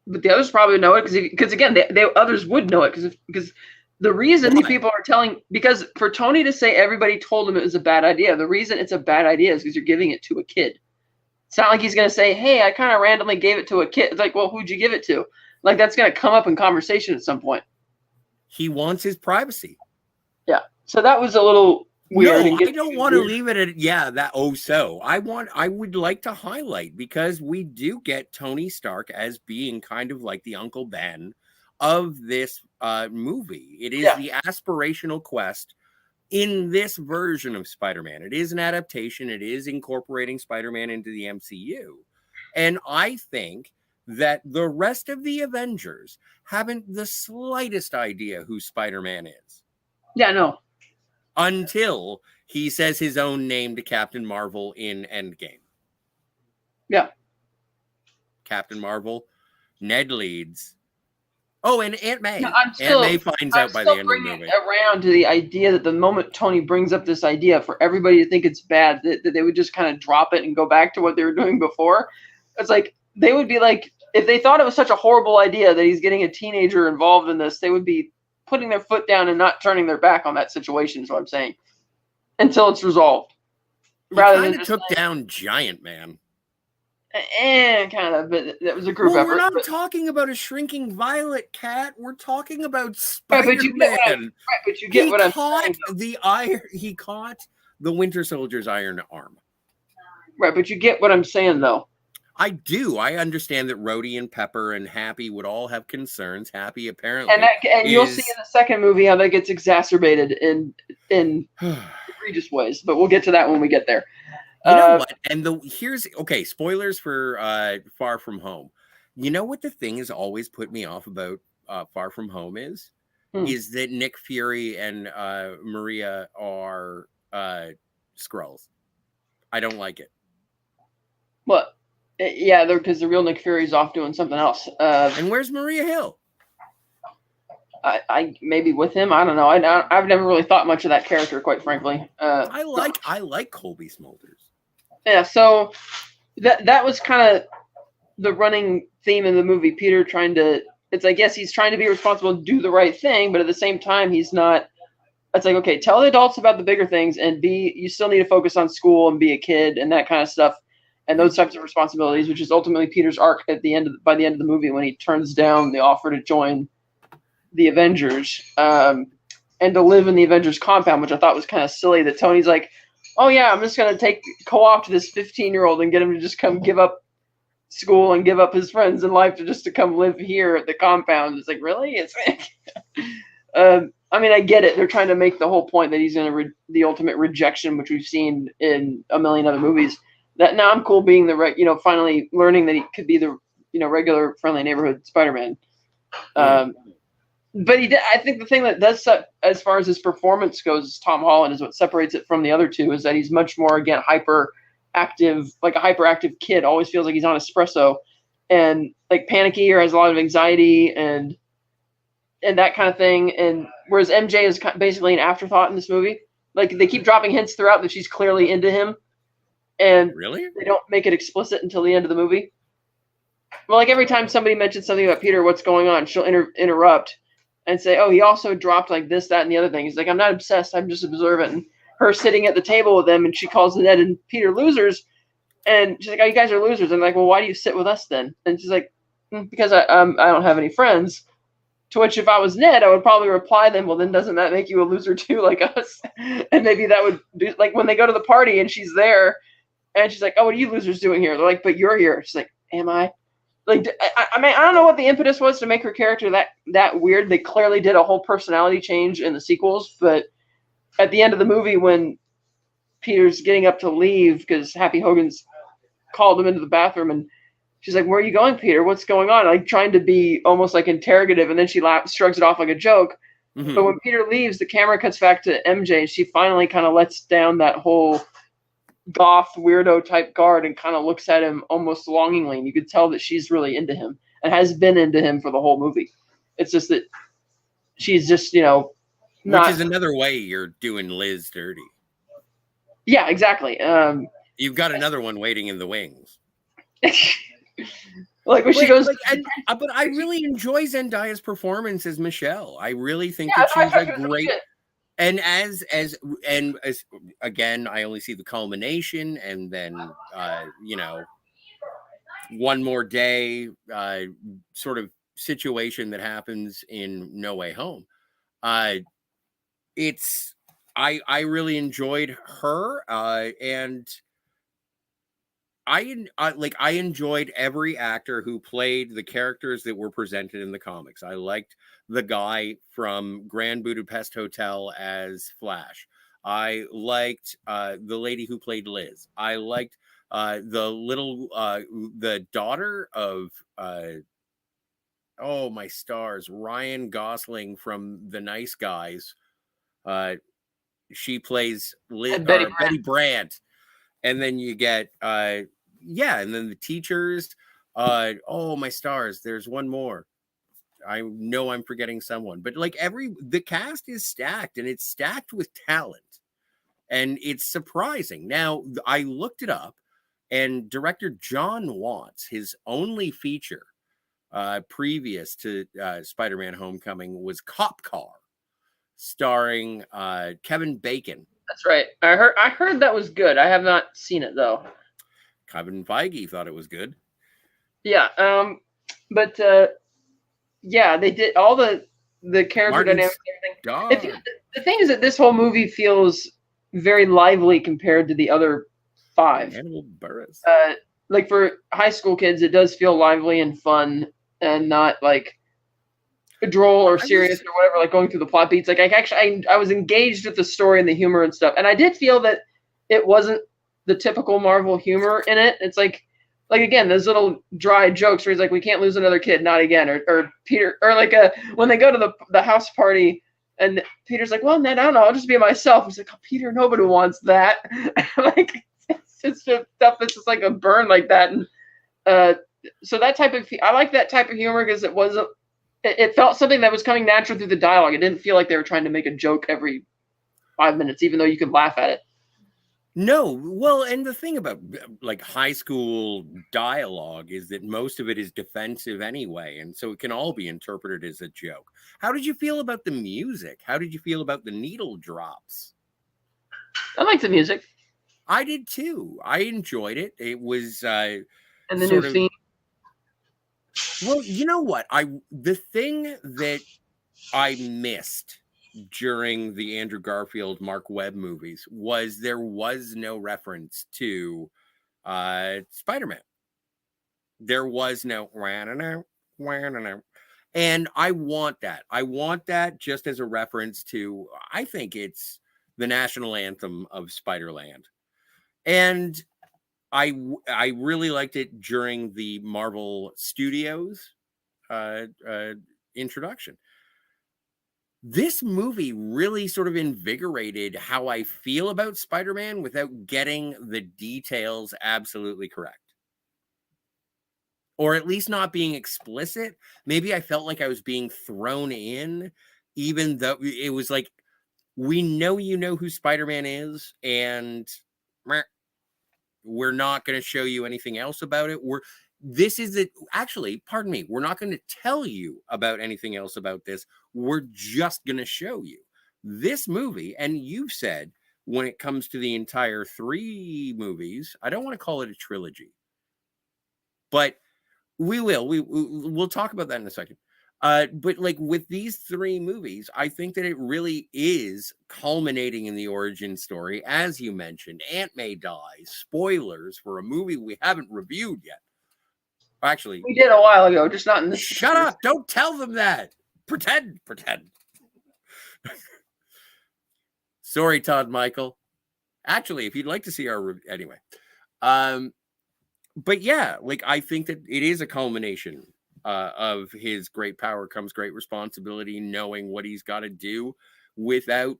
But the others probably know it because again, the others would know it because the reason the people are telling, because for Tony to say everybody told him it was a bad idea, the reason it's a bad idea is because you're giving it to a kid. It's not like he's going to say, hey, I kind of randomly gave it to a kid. It's like, well, who'd you give it to? Like, that's going to come up in conversation at some point. He wants his privacy. Yeah. So that was a little weird. No, I don't want to leave it at, that. Oh, so I would like to highlight, because we do get Tony Stark as being kind of like the Uncle Ben of this movie. It is the aspirational quest in this version of Spider-Man. It is an adaptation. It is incorporating Spider-Man into the MCU. And I think that the rest of the Avengers haven't the slightest idea who Spider-Man is. Yeah, no. Until he says his own name to Captain Marvel in Endgame. Yeah. Captain Marvel, Ned Leeds. Oh, and Aunt May. No, Aunt May finds out by the end of the movie. Around to the idea that the moment Tony brings up this idea for everybody to think it's bad, that they would just kind of drop it and go back to what they were doing before. It's like, they would be like, if they thought it was such a horrible idea that he's getting a teenager involved in this, they would be putting their foot down and not turning their back on that situation, is what I'm saying, until it's resolved. Rather than just took down Giant Man. Kind of, but that was a group effort. We're not talking about a shrinking Violet Cat. We're talking about Spider-Man. But you get what I'm saying. He caught the Winter Soldier's iron arm. Right, but you get what I'm saying, though. I do. I understand that Rhodey and Pepper and Happy would all have concerns. Happy apparently, and you'll see in the second movie how that gets exacerbated in egregious ways. But we'll get to that when we get there. You know what? And here's spoilers for Far From Home. You know what the thing has always put me off about Far From Home is that Nick Fury and Maria are Skrulls. I don't like it. What? Yeah, because the real Nick Fury's off doing something else. And where's Maria Hill? I maybe with him. I don't know. I've never really thought much of that character, quite frankly. I like Colby Smulders. Yeah, so that was kind of the running theme in the movie. Peter trying to. It's I guess he's trying to be responsible and do the right thing, but at the same time he's not. It's like, okay, tell the adults about the bigger things, and you still need to focus on school and be a kid and that kind of stuff. And those types of responsibilities, which is ultimately Peter's arc by the end of the movie when he turns down the offer to join the Avengers and to live in the Avengers compound, which I thought was kind of silly that Tony's like, oh yeah, I'm just going to co-opt this 15-year-old and get him to just come give up school and give up his friends and life to come live here at the compound. It's like, really? It's I mean, I get it. They're trying to make the whole point that he's going to the ultimate rejection, which we've seen in a million other movies. That now I'm cool being finally learning that he could be the regular friendly neighborhood Spider-Man. But he did. I think the thing that does set, as far as his performance goes, Tom Holland is what separates it from the other two. Is that he's much more, again, hyperactive, like a hyperactive kid. Always feels like he's on espresso, and like panicky or has a lot of anxiety and that kind of thing. And whereas MJ is basically an afterthought in this movie. Like they keep dropping hints throughout that she's clearly into him, and really they don't make it explicit until the end of the movie. Well, like every time somebody mentions something about Peter, what's going on, she'll interrupt and say, "Oh, he also dropped like this, that, and the other thing." He's like, "I'm not obsessed. I'm just observant." And her sitting at the table with them, and she calls Ned and Peter losers, and she's like, "Oh, you guys are losers." And I'm like, "Well, why do you sit with us then?" And she's like, "Because I don't have any friends." To which, if I was Ned, I would probably reply them, "Well, then doesn't that make you a loser too, like us?" And maybe that would do, like when they go to the party and she's there, and she's like, "Oh, what are you losers doing here?" They're like, "But you're here." She's like, "Am I?" Like, I mean, I don't know what the impetus was to make her character that weird. They clearly did a whole personality change in the sequels, but at the end of the movie, when Peter's getting up to leave because Happy Hogan's called him into the bathroom, and she's like, "Where are you going, Peter? What's going on?" Like trying to be almost like interrogative, and then she shrugs it off like a joke. Mm-hmm. But when Peter leaves, the camera cuts back to MJ, and she finally kind of lets down that whole goth weirdo type guard and kind of looks at him almost longingly, and you could tell that she's really into him and has been into him for the whole movie. It's just that she's just not, which is another way you're doing Liz dirty. Yeah, exactly. You've got another one waiting in the wings. Like when she goes, but I really enjoy Zendaya's performance as Michelle. I really think that she's a great. And as again, I only see the culmination, and then one more day sort of situation that happens in No Way Home. It's I really enjoyed her, and I enjoyed every actor who played the characters that were presented in the comics. I liked the guy from Grand Budapest Hotel as Flash. I liked the lady who played Liz. I liked the daughter of oh my stars, Ryan Gosling from The Nice Guys. She plays Betty Brandt. And then you get and then the teachers. Oh my stars, there's one more. I know I'm forgetting someone, but like the cast is stacked, and it's stacked with talent, and it's surprising. Now I looked it up, and director John Watts, his only feature previous to Spider-Man Homecoming was Cop Car, starring Kevin Bacon. That's right. I heard that was good. I have not seen it though. Kevin Feige thought it was good. Yeah. But yeah, they did all the character dynamics and everything. The thing is that this whole movie feels very lively compared to the other 5. Hannibal Buress. Like for high school kids, it does feel lively and fun, and not like droll or serious or whatever, like going through the plot beats. Like I was engaged with the story and the humor and stuff, and I did feel that it wasn't the typical Marvel humor in it. It's like again, those little dry jokes where he's like, "We can't lose another kid, not again," or Peter, or like when they go to the house party and Peter's like, "Well, Ned, I don't know, I'll just be myself." He's like, "Oh, Peter, nobody wants that." Like it's just stuff that's just like a burn like that, and so that type of I like that type of humor because it wasn't. It felt something that was coming natural through the dialogue. It didn't feel like they were trying to make a joke every 5 minutes, even though you could laugh at it. No, well, and the thing about like high school dialogue is that most of it is defensive anyway, and so it can all be interpreted as a joke. How did you feel about the music? How did you feel about the needle drops? I like the music. I did too. I enjoyed it. It was and the new theme. Well, you know what? The thing that I missed during the Andrew Garfield, Mark Webb movies was there was no reference to Spider-Man. There was no and I want that. I want that just as a reference to, I think it's the national anthem of Spider-Land. And I really liked it during the Marvel Studios introduction. This movie really sort of invigorated how I feel about Spider-Man without getting the details absolutely correct. Or at least not being explicit. Maybe I felt like I was being thrown in, even though it was like, we know you know who Spider-Man is, and we're not going to show you anything else about it. Actually, pardon me, we're not going to tell you about anything else about this. We're just going to show you this movie. And you've said, when it comes to the entire 3 movies, I don't want to call it a trilogy, but we'll talk about that in a second. But like with these 3 movies, I think that it really is culminating in the origin story. As you mentioned, Aunt May dies. Spoilers for a movie we haven't reviewed yet. Actually, we did a while ago, just not in this. Shut up! Don't tell them that. Pretend. Sorry, Todd Michael. Actually, if you'd like to see our anyway. But yeah, like I think that it is a culmination of his great power comes great responsibility, knowing what he's got to do without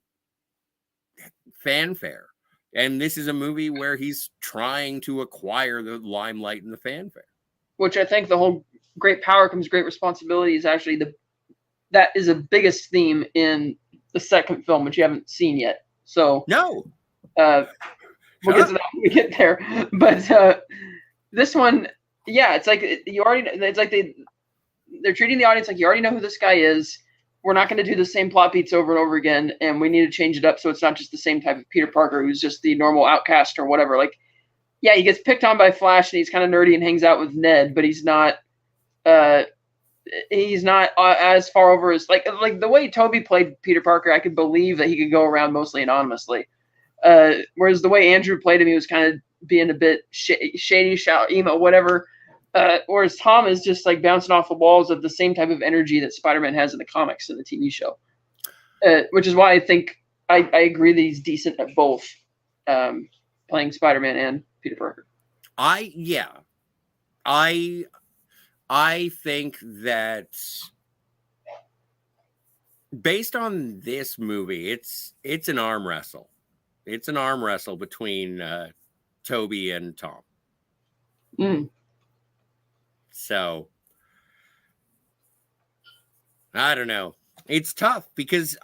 fanfare. And this is a movie where he's trying to acquire the limelight and the fanfare. Which I think the whole great power comes great responsibility is actually that is the biggest theme in the second film, which you haven't seen yet. So no, we'll get to that when we get there. But this one, yeah, it's like it's like they're treating the audience like you already know who this guy is. We're not going to do the same plot beats over and over again, and we need to change it up so it's not just the same type of Peter Parker who's just the normal outcast or whatever. Like, yeah, he gets picked on by Flash and he's kind of nerdy and hangs out with Ned, but he's not as far over as like the way Toby played Peter Parker. I could believe that he could go around mostly anonymously, whereas the way Andrew played him, he was kind of being a bit shady, emo, whatever. Whereas Tom is just like bouncing off the walls of the same type of energy that Spider-Man has in the comics and the TV show, which is why I think I agree that he's decent at both playing Spider-Man and Peter Parker. I think that based on this movie, it's an arm wrestle. It's an arm wrestle between Toby and Tom. So I don't know. It's tough because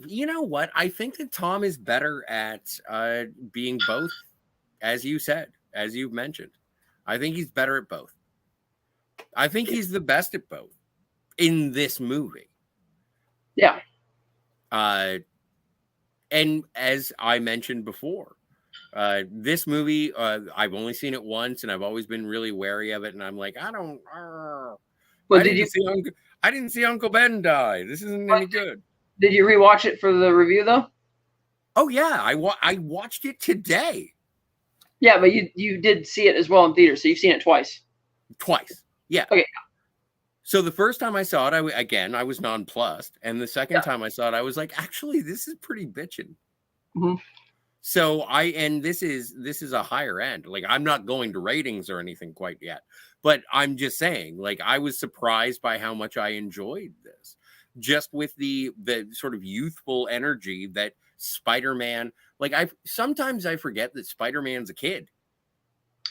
you know what? I think that Tom is better at being both, as you said, as you've mentioned. I think he's better at both. I think he's the best at both in this movie. Yeah. And as I mentioned before, this movie, I've only seen it once, and I've always been really wary of it. And I'm like, I didn't see Uncle Ben die. This isn't any good. Did you rewatch it for the review though? Oh yeah, I watched it today. Yeah, but you did see it as well in theater, so you've seen it twice. Twice, yeah. Okay. So the first time I saw it, I was nonplussed, and the second time I saw it, I was like, actually, this is pretty bitchin'. Mm-hmm. So this is a higher end. Like, I'm not going to ratings or anything quite yet, but I'm just saying, like, I was surprised by how much I enjoyed this, just with the sort of youthful energy that Spider-Man. Like, sometimes I forget that Spider-Man's a kid.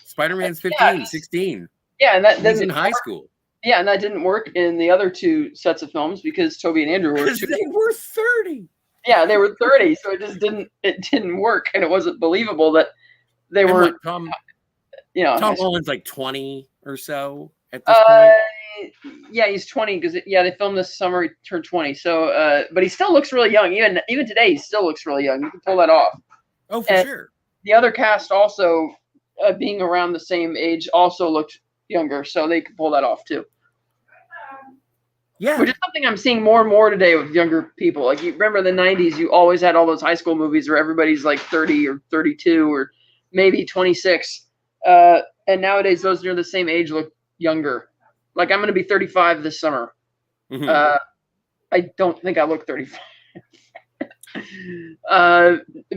Spider-Man's 15, 16. Yeah, and he's in high school. Yeah, and that didn't work in the other 2 sets of films because Toby and Andrew were they were 30. Yeah, they were 30, so it didn't work, and it wasn't believable that they were. Tom Tom Holland's like 20 or so at this point. Yeah, he's 20 because they filmed this summer. He turned 20, so but he still looks really young. Even today, he still looks really young. You can pull that off. Oh, for sure. The other cast also, being around the same age, also looked younger, so they could pull that off too. Yeah, which is something I'm seeing more and more today with younger people. Like, you remember in the 90s, you always had all those high school movies where everybody's like 30 or 32 or maybe 26. and nowadays those near the same age look younger. Like I'm going to be 35 this summer. Mhm. I don't think I look 35.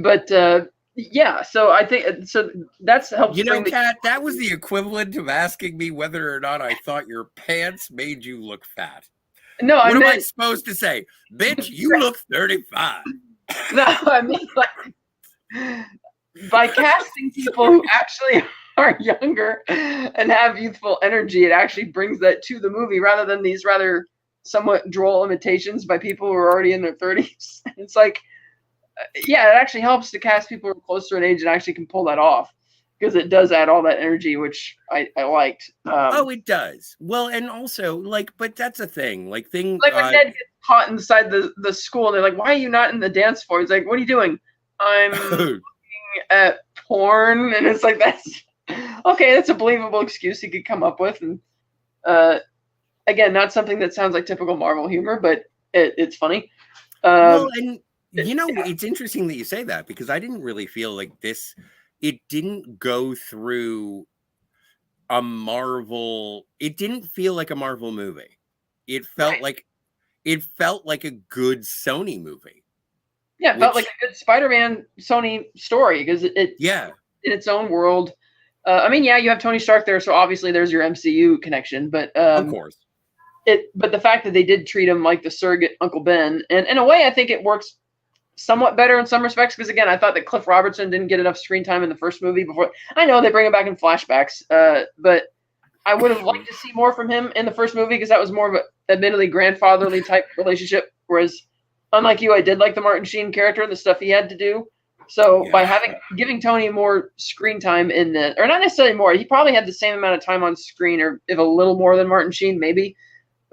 But yeah, so I think so that's helps You know, bring the Kat, that was the equivalent of asking me whether or not I thought your pants made you look fat. no, I What am I meant supposed to say? Bitch, you look 35. no, I mean like by casting people who actually are younger and have youthful energy, it actually brings that to the movie rather than these rather somewhat droll imitations by people who are already in their 30s. It's like, yeah, it actually helps to cast people who are closer in age and actually can pull that off because it does add all that energy, which I liked. Oh, it does. Well, and also, like, but that's a thing. Like, Like when Ned gets caught inside the school, and they're like, "Why are you not in the dance floor?" He's like, "What are you doing?" I'm looking at porn, and it's like that's okay. That's a believable excuse he could come up with, and again, not something that sounds like typical Marvel humor, but it's funny. well, Um, and it's interesting that you say that because I didn't really feel like this, it didn't go through a Marvel, it didn't feel like a Marvel movie. It felt right. like a good Sony movie. Yeah, it felt like Which, a good Spider-Man Sony story because it's yeah, in its own world. I mean, yeah, you have Tony Stark there, so obviously there's your MCU connection, but of course. but the fact that they did treat him like the surrogate Uncle Ben, and in a way, I think it works somewhat better in some respects because again, I thought that Cliff Robertson didn't get enough screen time in the first movie. Before I know they bring him back in flashbacks, but I would have liked to see more from him in the first movie because that was more of a admittedly grandfatherly type relationship. Whereas, unlike you, I did like the Martin Sheen character and the stuff he had to do. So by giving Tony more screen time in the, or not necessarily more, he probably had the same amount of time on screen, or if a little more than Martin Sheen, maybe.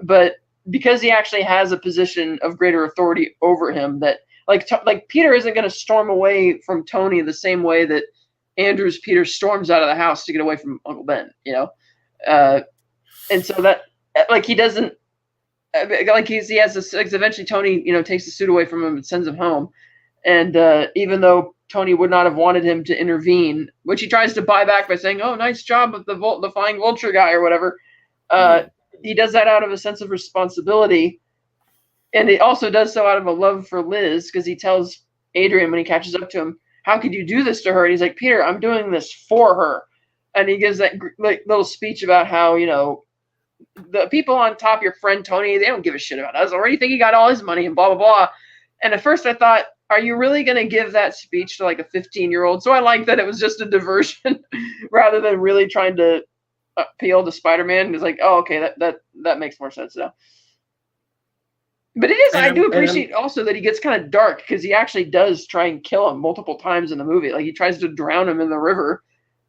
But because he actually has a position of greater authority over him, that like Peter isn't going to storm away from Tony the same way that Andrew's Peter storms out of the house to get away from Uncle Ben, you know. And so that like he doesn't like he has this like, eventually Tony takes the suit away from him and sends him home, and even though Tony would not have wanted him to intervene, which he tries to buy back by saying, "Oh, nice job with the flying vulture guy" or whatever, he does that out of a sense of responsibility, and he also does so out of a love for Liz because he tells Adrian when he catches up to him, "How could you do this to her?" And he's like, "Peter, I'm doing this for her." And he gives that like little speech about how the people on top, your friend Tony, they don't give a shit about us already. Think he got all his money and blah blah blah. And at first I thought, are you really going to give that speech to like a 15-year-old? So I like that it was just a diversion rather than really trying to appeal to Spider-Man. It's like, oh, okay, that makes more sense now. But it is. I do appreciate also that he gets kind of dark because he actually does try and kill him multiple times in the movie. Like he tries to drown him in the river,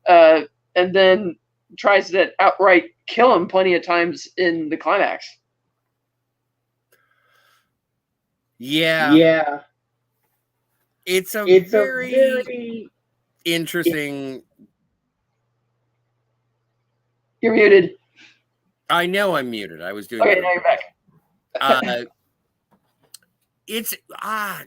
and then tries to outright kill him plenty of times in the climax. Yeah. It's a very interesting. You're muted. I know I'm muted. I was doing. Okay, now you're back. It's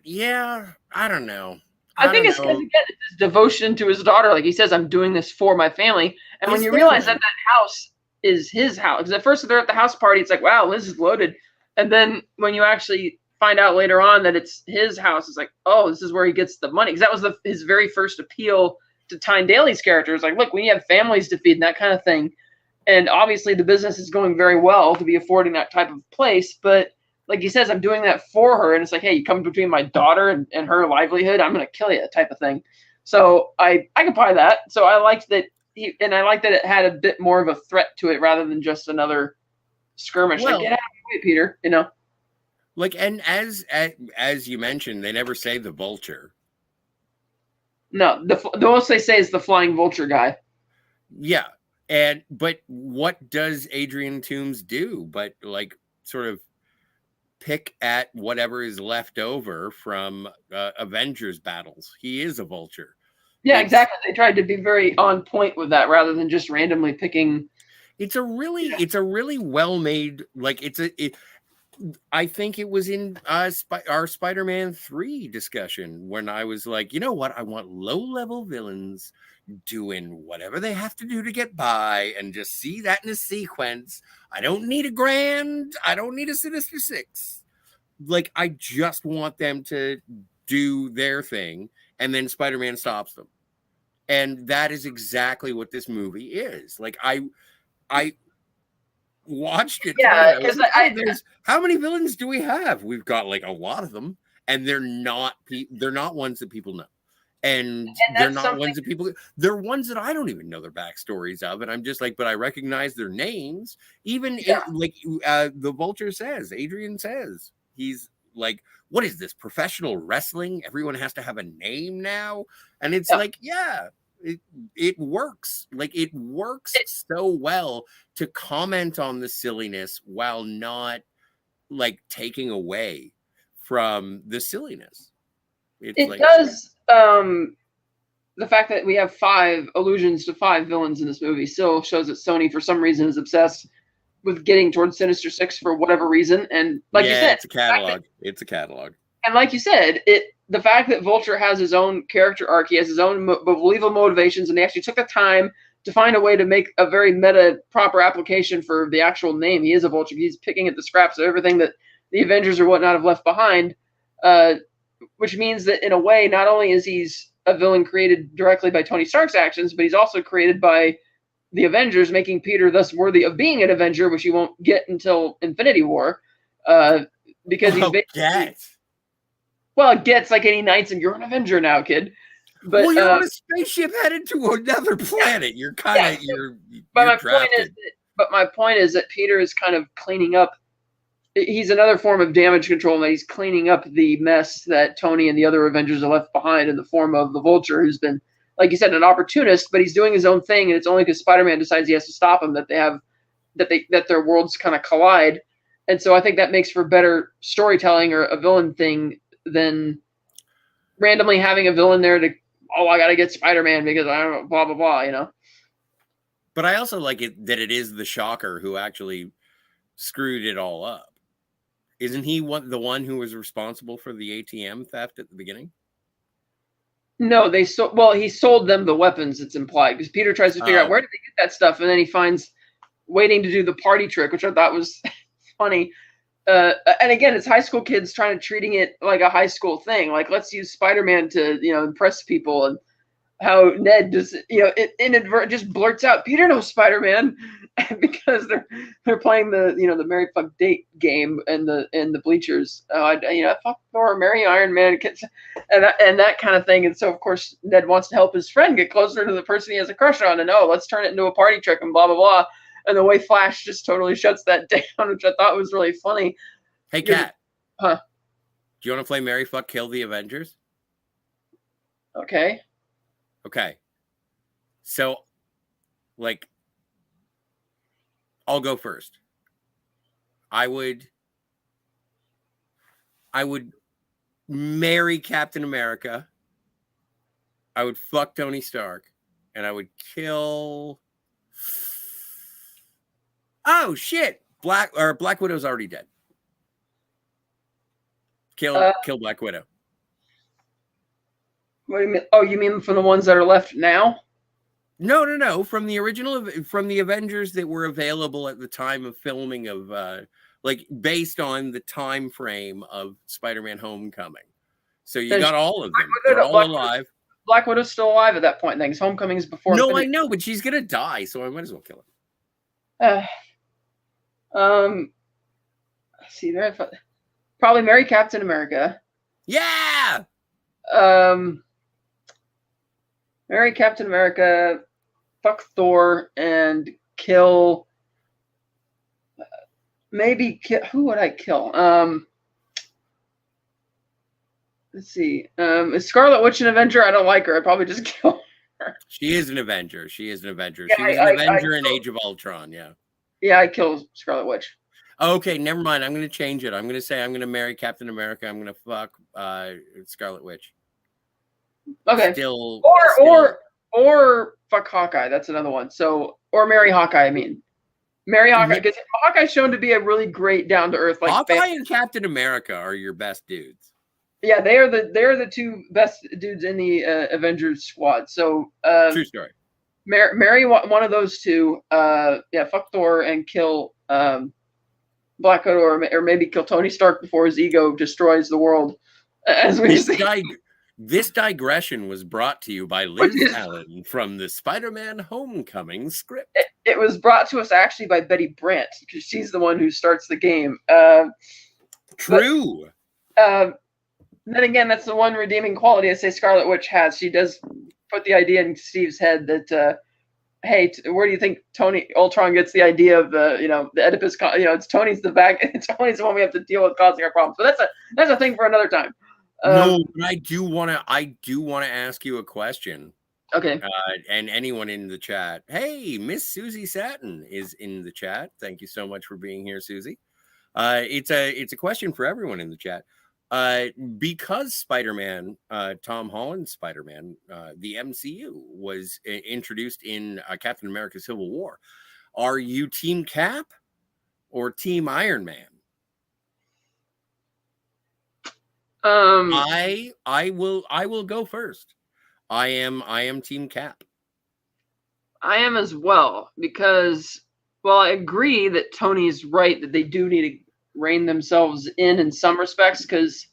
yeah. I don't know. I think it's because again, it's his devotion to his daughter. Like he says, "I'm doing this for my family." And when you realize that house is his house, because at first they're at the house party, it's like, "Wow, Liz is loaded," and then when you actually find out later on that it's his house, it's like, "Oh, this is where he gets the money." Because that was his very first appeal to Tyne Daly's character. It's like, "Look, we have families to feed and that kind of thing," and obviously the business is going very well to be affording that type of place, but like he says, I'm doing that for her. And it's like, hey, you come between my daughter and her livelihood, I'm going to kill you type of thing. So I can buy that. So I liked that I like that it had a bit more of a threat to it rather than just another skirmish. Well, like, get out of the way, Peter, Like, and as you mentioned, they never say the vulture. No, the most they say is the flying vulture guy. Yeah. But what does Adrian Toomes do? But like sort of pick at whatever is left over from Avengers battles. He is a vulture. Yeah, exactly. They tried to be very on point with that rather than just randomly picking. It's a really well made, like I think it was in our Spider-Man 3 discussion when I was like, you know what? I want low-level villains doing whatever they have to do to get by and just see that in a sequence. I don't need I don't need a Sinister Six. Like, I just want them to do their thing, and then Spider-Man stops them. And that is exactly what this movie is. Like, I watched it through, and Yeah, I was because like, oh, there's how many villains do we have? We've got like a lot of them, and they're not ones that people know, and they're that's not something. ones that people. They're ones that I don't even know their backstories of, and I'm just like, but I recognize their names. Even the Vulture says, Adrian says, he's like, what is this, professional wrestling? Everyone has to have a name now, and it's like, yeah. It works. Like, it works so well to comment on the silliness while not like taking away from the silliness. It does. The fact that we have 5 allusions to 5 villains in this movie still shows that Sony, for some reason, is obsessed with getting towards Sinister Six for whatever reason. And like you said, it's a catalog. It's a catalog. And like you said, the fact that Vulture has his own character arc, he has his own believable motivations, and they actually took the time to find a way to make a very meta proper application for the actual name. He is a Vulture. He's picking at the scraps of everything that the Avengers or whatnot have left behind, which means that in a way, not only is he's a villain created directly by Tony Stark's actions, but he's also created by the Avengers, making Peter thus worthy of being an Avenger, which you won't get until Infinity War, because he's basically... Well, it gets like any Knights, and you're an Avenger now, kid. But well, you're on a spaceship headed to another planet. You're kind of But my point is that Peter is kind of cleaning up. He's another form of damage control, and he's cleaning up the mess that Tony and the other Avengers are left behind in the form of the Vulture, who's been, like you said, an opportunist, but he's doing his own thing, and it's only because Spider-Man decides he has to stop him that their worlds kind of collide. And so I think that makes for better storytelling or a villain thing than randomly having a villain there to, I got to get Spider-Man because I don't know, blah, blah, blah, you know? But I also like it that it is the Shocker who actually screwed it all up. Isn't he the one who was responsible for the ATM theft at the beginning? No, he sold them the weapons, it's implied, because Peter tries to figure out where did they get that stuff, and then he finds waiting to do the party trick, which I thought was funny. And again, it's high school kids treating it like a high school thing. Like, let's use Spider-Man to, impress people. And how Ned just, inadvertently just blurts out, Peter knows Spider-Man, because they're playing the, the marry fuck date game in the bleachers. Fuck Thor, marry Iron Man, and that kind of thing. And so of course Ned wants to help his friend get closer to the person he has a crush on, and let's turn it into a party trick and blah blah blah. And the way Flash just totally shuts that down, which I thought was really funny. Hey, Kat. Huh? Do you want to play Marry, Fuck, Kill the Avengers? Okay. So, I'll go first. I would marry Captain America. I would fuck Tony Stark. And I would kill... Oh shit! Black Widow's already dead. Kill Black Widow. What do you mean? Oh, you mean from the ones that are left now? No. From the original, from the Avengers that were available at the time of filming of, based on the time frame of Spider-Man: Homecoming. So you got all of them. They're all alive. Black Widow's still alive at that point. Things Homecoming's before. No, I know, but she's gonna die, so I might as well kill her. Let's see, probably marry Captain America. Yeah. Marry Captain America, fuck Thor, and kill. Who would I kill? Let's see. Is Scarlet Witch an Avenger? I don't like her. I'd probably just kill her. She is an Avenger. She was an Avenger in Age of Ultron. Yeah. Yeah, I kill Scarlet Witch. Okay, never mind. I'm going to change it. I'm going to say I'm going to marry Captain America. I'm going to fuck Scarlet Witch. Okay. Or fuck Hawkeye. That's another one. So, or marry Hawkeye. I mean, Marry Hawkeye, because Hawkeye's shown to be a really great down to earth Hawkeye and Captain America are your best dudes. Yeah, they're the two best dudes in the Avengers squad. So true story. Marry one of those two. Fuck Thor and kill Black Widow, or maybe kill Tony Stark before his ego destroys the world. As we see. This digression was brought to you by Liz Allen from the Spider-Man Homecoming script. It was brought to us actually by Betty Brant, because she's the one who starts the game. True. Then again, that's the one redeeming quality I say Scarlet Witch has. She does put the idea in Steve's head that, hey, where do you think Tony Ultron gets the idea of the Oedipus? It's Tony's Tony's the one we have to deal with causing our problems. But that's a thing for another time. No, but I do want to ask you a question. Okay. And anyone in the chat, hey, Miss Susie Satin is in the chat. Thank you so much for being here, Susie. It's a question for everyone in the chat. Because Spider-Man, Tom Holland's Spider-Man, the MCU was introduced in Captain America: Civil War. Are you Team Cap or Team Iron Man? I will go first. I am Team Cap. I am as well, because I agree that Tony's right that they do need to rein themselves in some respects, because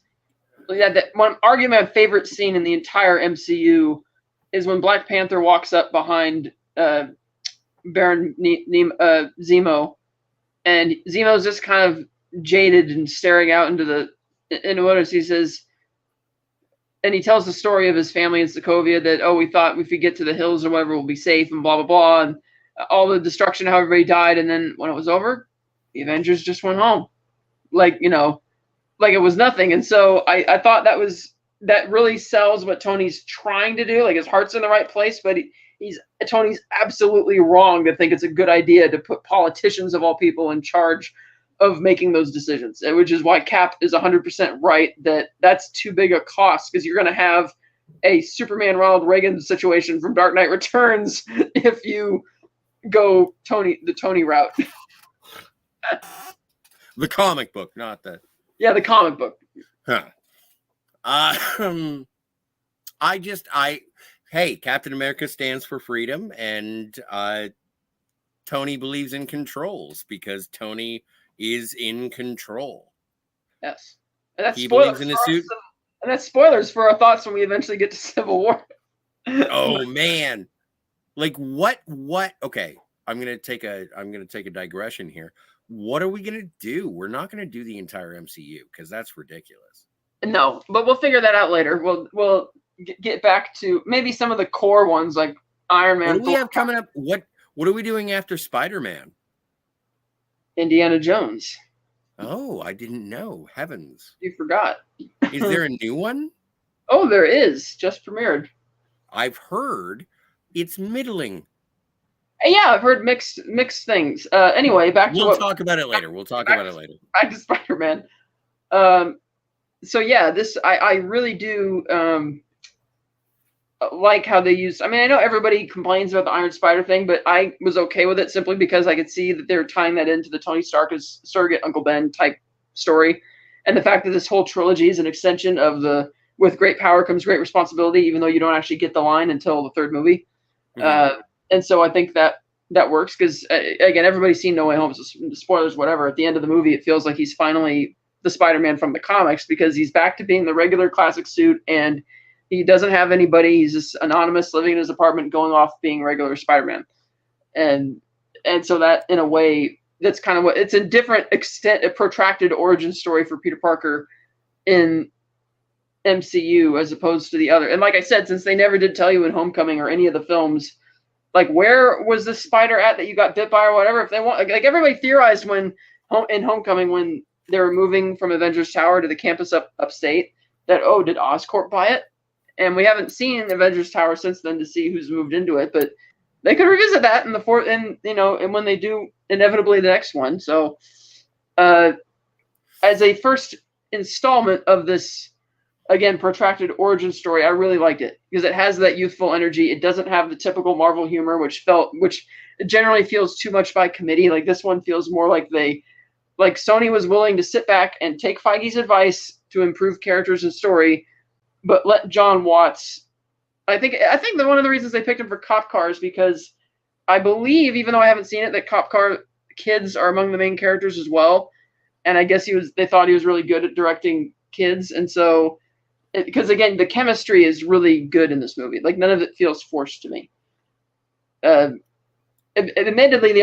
that one argument, my favorite scene in the entire MCU is when Black Panther walks up behind Baron Zemo, and Zemo's just kind of jaded and staring out into what he says, and he tells the story of his family in Sokovia that, we thought if we get to the hills or whatever, we'll be safe, and blah blah blah, and all the destruction, how everybody died, and then when it was over, the Avengers just went home, like it was nothing. And so I thought that really sells what Tony's trying to do. Like, his heart's in the right place, but Tony's absolutely wrong to think it's a good idea to put politicians of all people in charge of making those decisions, which is why Cap is 100% right that that's too big a cost, because you're going to have a Superman Ronald Reagan situation from Dark Knight Returns if you go the Tony route. The comic book, not the... Yeah, the comic book. Huh. Hey, Captain America stands for freedom, and Tony believes in controls because Tony is in control. Yes. And that's he believes in his suit. And that's spoilers for our thoughts when we eventually get to Civil War. Oh man. Like what okay. I'm gonna take a digression here. What are we gonna do? We're not gonna do the entire MCU because that's ridiculous. No, but we'll figure that out later. We'll get back to maybe some of the core ones like Iron Man. What do we have coming up? What are we doing after Spider-Man? Indiana Jones. Oh, I didn't know. Heavens. You forgot. Is there a new one? Oh, there is. Just premiered. I've heard it's middling. Yeah, I've heard mixed things. Anyway, we'll talk about it later. Back to Spider-Man. So yeah, this I really do like how they use. I mean, I know everybody complains about the Iron Spider thing, but I was okay with it simply because I could see that they were tying that into the Tony Stark as surrogate Uncle Ben type story, and the fact that this whole trilogy is an extension of the "with great power comes great responsibility," even though you don't actually get the line until the third movie. Mm-hmm. And so I think that works because again, everybody's seen No Way Home. So spoilers, whatever. At the end of the movie, it feels like he's finally the Spider-Man from the comics because he's back to being the regular classic suit and he doesn't have anybody. He's just anonymous, living in his apartment, going off being regular Spider-Man. And so that, in a way, that's kind of what it's a different extent, a protracted origin story for Peter Parker in MCU as opposed to the other. And like I said, since they never did tell you in Homecoming or any of the films, like where was the spider at that you got bit by or whatever, if they want, like everybody theorized in Homecoming when they were moving from Avengers Tower to the campus upstate that, did Oscorp buy it? And we haven't seen Avengers Tower since then to see who's moved into it, but they could revisit that in the fourth, and when they do inevitably the next one. So, as a first installment of this again, protracted origin story, I really liked it because it has that youthful energy. It doesn't have the typical Marvel humor, which generally feels too much by committee. Like this one feels more like Sony was willing to sit back and take Feige's advice to improve characters and story, but let John Watts. I think that one of the reasons they picked him for Cop Car is because I believe, even though I haven't seen it, that Cop Car kids are among the main characters as well. And I guess they thought he was really good at directing kids, and so. Because again, the chemistry is really good in this movie. Like none of it feels forced to me. Admittedly,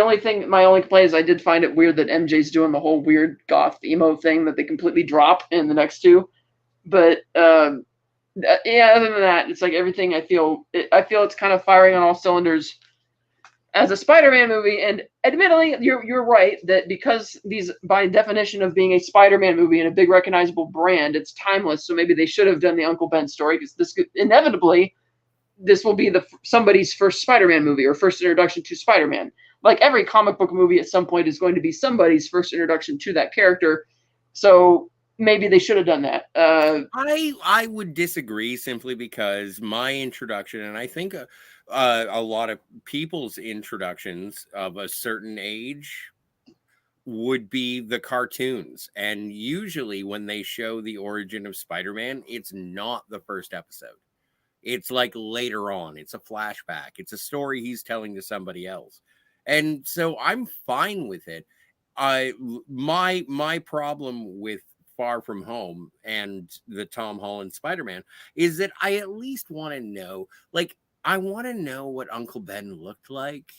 my only complaint is I did find it weird that MJ's doing the whole weird goth emo thing that they completely drop in the next two. But other than that, it's like everything. I feel it's kind of firing on all cylinders as a Spider-Man movie. And admittedly, you're right that because these, by definition of being a Spider-Man movie and a big recognizable brand, it's timeless. So maybe they should have done the Uncle Ben story because this will be somebody's first Spider-Man movie or first introduction to Spider-Man. Like every comic book movie at some point is going to be somebody's first introduction to that character. So maybe they should have done that. I would disagree simply because my introduction, and I think a lot of people's introductions of a certain age would be the cartoons. And usually when they show the origin of Spider-Man, it's not the first episode. It's like later on. It's a flashback. It's a story he's telling to somebody else. And so I'm fine with it. My problem with Far From Home and the Tom Holland Spider-Man is that I at least want to know, like, I want to know what Uncle Ben looked like.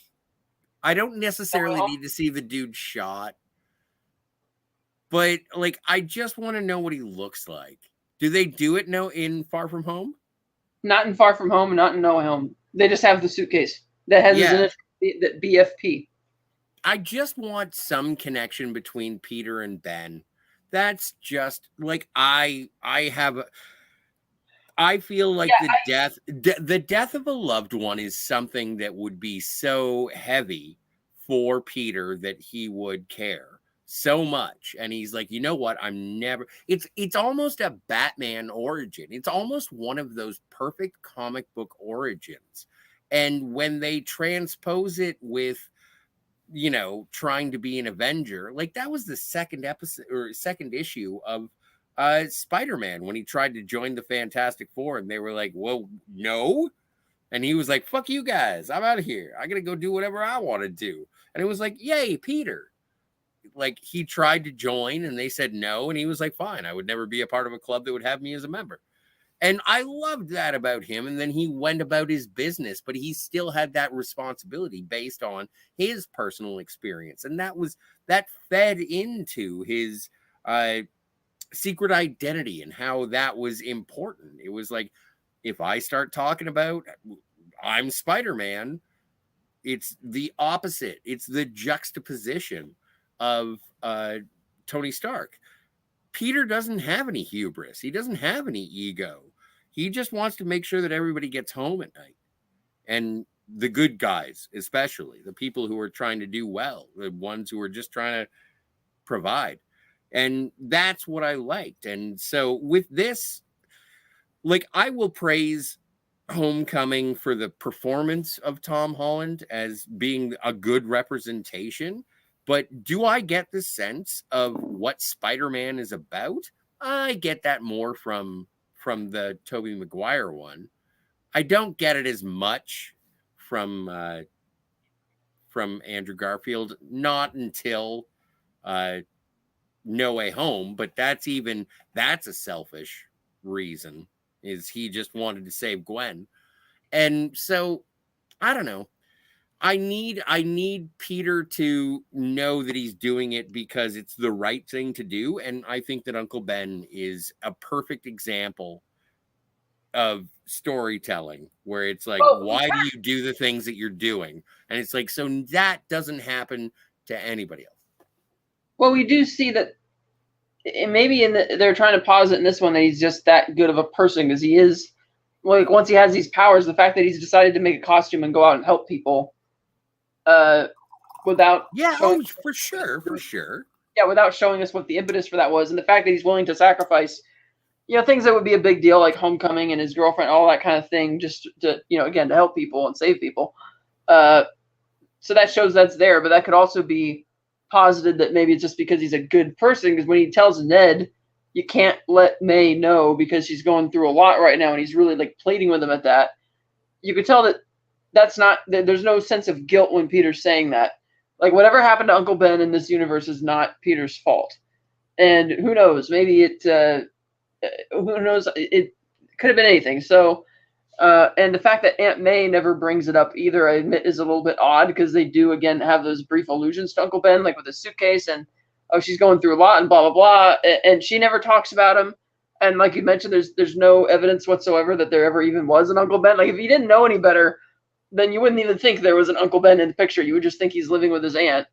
I don't necessarily need to see the dude shot, but like, I just want to know what he looks like. Do they do it in Far From Home? Not in Far From Home, not in No Home. They just have the suitcase that has his initial, that BFP. I just want some connection between Peter and Ben. That's just like I feel like the death of a loved one is something that would be so heavy for Peter that he would care so much. And he's like, you know what? It's almost a Batman origin. It's almost one of those perfect comic book origins. And when they transpose it with, trying to be an Avenger, like that was the second episode or second issue of Spider-Man when he tried to join the Fantastic Four, and they were like, well, no. And he was like, fuck you guys, I'm out of here. I gotta go do whatever I want to do. And it was like, yay, Peter. Like he tried to join and they said no. And he was like, fine, I would never be a part of a club that would have me as a member. And I loved that about him. And then he went about his business, but he still had that responsibility based on his personal experience. And that fed into his secret identity and how that was important. It was like, if I start talking about I'm Spider-Man, it's the opposite. It's the juxtaposition of Tony Stark. Peter doesn't have any hubris. He doesn't have any ego. He just wants to make sure that everybody gets home at night. And the good guys, especially the people who are trying to do well, the ones who are just trying to provide. And that's what I liked. And so with this, like, I will praise Homecoming for the performance of Tom Holland as being a good representation. But do I get the sense of what Spider-Man is about? I get that more from the Tobey Maguire one. I don't get it as much from Andrew Garfield, not until No Way Home, but that's a selfish reason, is he just wanted to save Gwen. And so I don't know. I need Peter to know that he's doing it because it's the right thing to do. And I think that Uncle Ben is a perfect example of storytelling where it's like, why do you do the things that you're doing? And it's like, so that doesn't happen to anybody else. Well, we do see that maybe they're trying to posit in this one that he's just that good of a person because he is, like, once he has these powers, the fact that he's decided to make a costume and go out and help people without for sure without showing us what the impetus for that was, and the fact that he's willing to sacrifice things that would be a big deal, like homecoming and his girlfriend, all that kind of thing, just to, again, to help people and save people. So that shows that's there, but that could also be posited that maybe it's just because he's a good person, because when he tells Ned, you can't let May know because she's going through a lot right now, and he's really like pleading with him at that. You could tell that there's no sense of guilt when Peter's saying that. Like, whatever happened to Uncle Ben in this universe is not Peter's fault. And who knows, maybe it could have been anything. So, and the fact that Aunt May never brings it up either, I admit, is a little bit odd, because they do, again, have those brief allusions to Uncle Ben, like with his suitcase and, oh, she's going through a lot and blah, blah, blah. And she never talks about him. And like you mentioned, there's no evidence whatsoever that there ever even was an Uncle Ben. Like, if you didn't know any better, then you wouldn't even think there was an Uncle Ben in the picture. You would just think he's living with his aunt.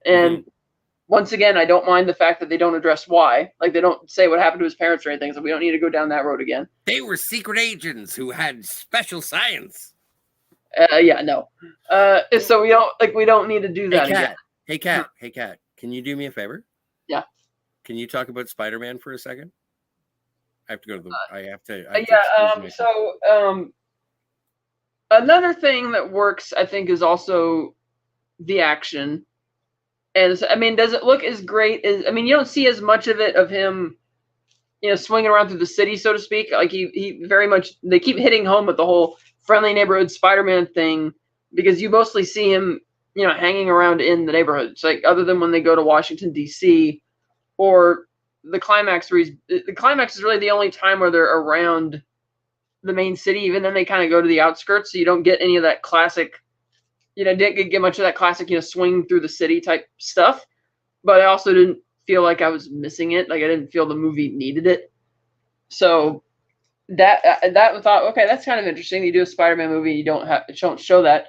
And once again, I don't mind the fact that they don't address why. Like, they don't say what happened to his parents or anything, so we don't need to go down that road again. They were secret agents who had special science. Yeah, no. So we don't need to do that again. Hey, Kat, can you do me a favor? Yeah. Can you talk about Spider-Man for a second? I have to go to the. Another thing that works, I think, is also the action. And I mean, does it look as great as? I mean, you don't see as much of it of him, swinging around through the city, so to speak. Like he very much. They keep hitting home with the whole friendly neighborhood Spider-Man thing, because you mostly see him, hanging around in the neighborhoods. Like, other than when they go to Washington D.C. or the climax, where the climax is really the only time where they're around the main city. Even then, they kind of go to the outskirts, so you don't get any of that classic. Didn't get much of that classic, swing through the city type stuff. But I also didn't feel like I was missing it. Like, I didn't feel the movie needed it. So that I thought, okay, that's kind of interesting. You do a Spider-Man movie, you don't show that.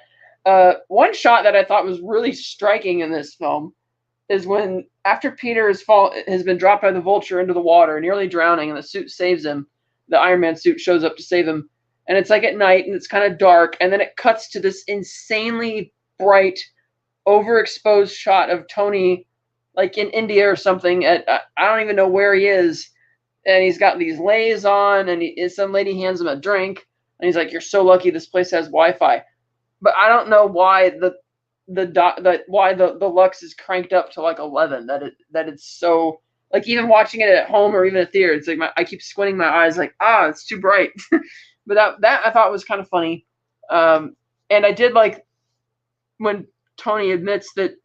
One shot that I thought was really striking in this film is when, after Peter has been dropped by the Vulture into the water, nearly drowning, and the suit saves him. The Iron Man suit shows up to save him. And it's like at night, and it's kind of dark, and then it cuts to this insanely bright, overexposed shot of Tony, like in India or something. I don't even know where he is, and he's got these lays on, and some lady hands him a drink, and he's like, "You're so lucky this place has Wi-Fi." But I don't know why the lux is cranked up to like 11. That it's so, like, even watching it at home or even at theater, it's like I keep squinting my eyes, like, it's too bright. But that I thought was kind of funny. And I did like when Tony admits that,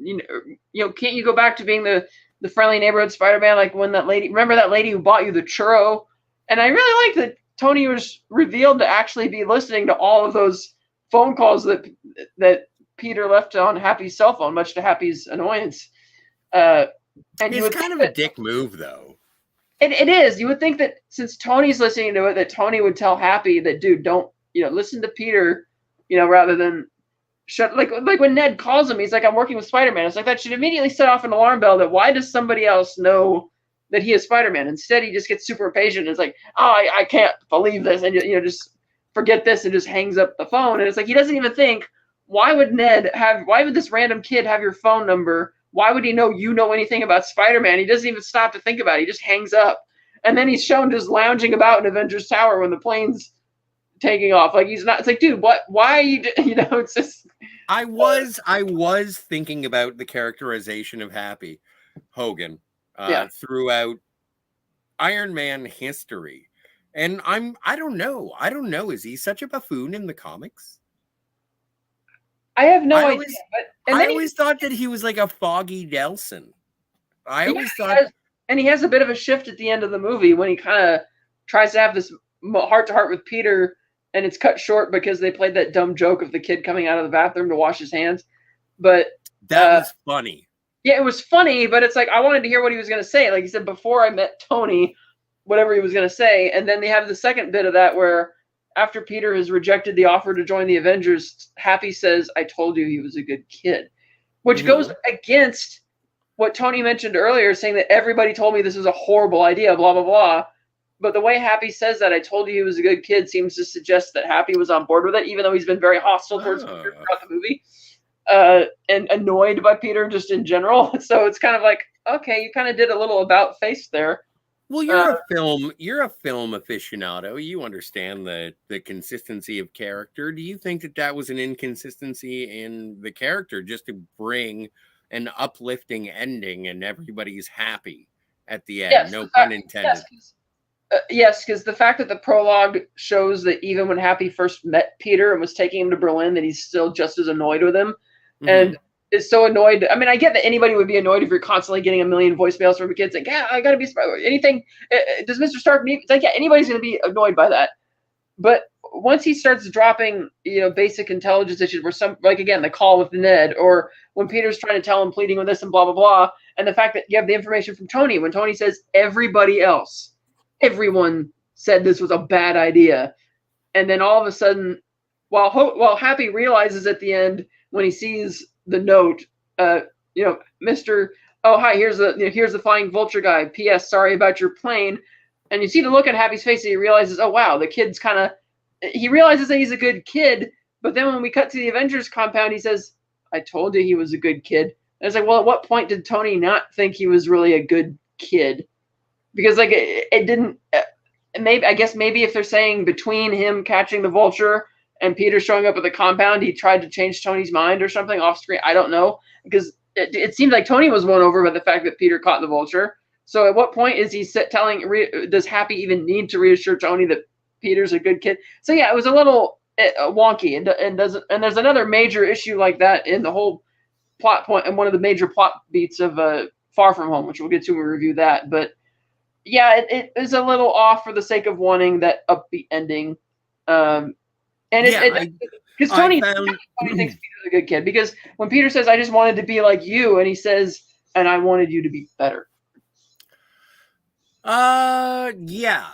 can't you go back to being the friendly neighborhood Spider-Man? Like, when remember that lady who bought you the churro? And I really like that Tony was revealed to actually be listening to all of those phone calls that Peter left on Happy's cell phone, much to Happy's annoyance. And it's kind of a dick move, though. It is. You would think that since Tony's listening to it, that Tony would tell Happy that, dude, don't, listen to Peter, rather than shut. Like when Ned calls him, he's like, "I'm working with Spider-Man." It's like, that should immediately set off an alarm bell. That why does somebody else know that he is Spider-Man? Instead, he just gets super impatient. It's like, I can't believe this, and just forget this, and just hangs up the phone. And it's like, he doesn't even think, why would this random kid have your phone number? Why would he know anything about Spider-Man? He doesn't even stop to think about it. He just hangs up. And then he's shown just lounging about in Avengers Tower when the plane's taking off. Like, he's not. It's like, dude, what? Why are you? It's just. I was thinking about the characterization of Happy Hogan throughout Iron Man history, and I don't know. Is he such a buffoon in the comics? I have no idea. I always thought that he was like a Foggy Nelson. I always thought. And he has a bit of a shift at the end of the movie when he kind of tries to have this heart-to-heart with Peter, and it's cut short because they played that dumb joke of the kid coming out of the bathroom to wash his hands. But that was funny. Yeah, it was funny, but it's like, I wanted to hear what he was going to say. Like he said, before I met Tony, whatever he was going to say. And then they have the second bit of that where, after Peter has rejected the offer to join the Avengers, Happy says, "I told you he was a good kid," which goes against what Tony mentioned earlier, saying that everybody told me this was a horrible idea, blah, blah, blah. But the way Happy says that, "I told you he was a good kid," seems to suggest that Happy was on board with it, even though he's been very hostile towards Peter throughout the movie, and annoyed by Peter just in general. So it's kind of like, okay, you kind of did a little about face there. Well, you're a film aficionado. You understand the consistency of character. Do you think that was an inconsistency in the character just to bring an uplifting ending and everybody's happy at the end? Yes, No pun intended. Yes, because the fact that the prologue shows that even when Happy first met Peter and was taking him to Berlin, that he's still just as annoyed with him, and is so annoyed. I mean, I get that anybody would be annoyed if you're constantly getting a million voicemails from a kid saying, "Yeah, I gotta be anything." Does Mr. Stark need? It's like, yeah, anybody's gonna be annoyed by that. But once he starts dropping, basic intelligence issues, where like again, the call with Ned, or when Peter's trying to tell him, pleading with this and blah blah blah, and the fact that you have the information from Tony, when Tony says everyone said this was a bad idea, and then all of a sudden, while Happy realizes at the end when he sees the note, Mr. Oh hi, here's the flying vulture guy. P.S. Sorry about your plane. And you see the look on Happy's face, and he realizes, oh wow, the kid's he realizes that he's a good kid. But then when we cut to the Avengers compound, he says, I told you he was a good kid. And it's like, well, at what point did Tony not think he was really a good kid? Because like it didn't. Maybe if they're saying between him catching the vulture and Peter showing up at the compound, he tried to change Tony's mind or something off screen. I don't know, because it seemed like Tony was won over by the fact that Peter caught the vulture. So at what point is he does Happy even need to reassure Tony that Peter's a good kid? So yeah, it was a little wonky, and there's another major issue like that in the whole plot point, and one of the major plot beats of Far From Home, which we'll get to when we review that. But yeah, it is a little off for the sake of wanting that upbeat ending. Because Tony thinks Peter's a good kid, because when Peter says, I just wanted to be like you, and he says, and I wanted you to be better. Yeah.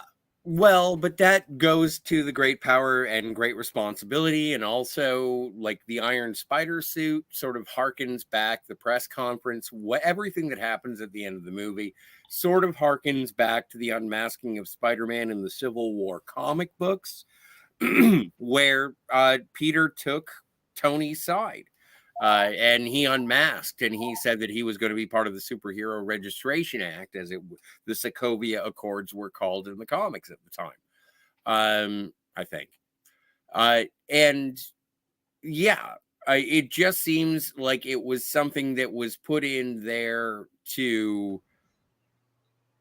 Well, but that goes to the great power and great responsibility, and also like the Iron Spider suit sort of harkens back the press conference. Everything that happens at the end of the movie sort of harkens back to the unmasking of Spider-Man in the Civil War comic books, where Peter took Tony's side. And he unmasked, and he said that he was going to be part of the Superhero Registration Act, as the Sokovia Accords were called in the comics at the time. I think. And yeah, it just seems like it was something that was put in there to.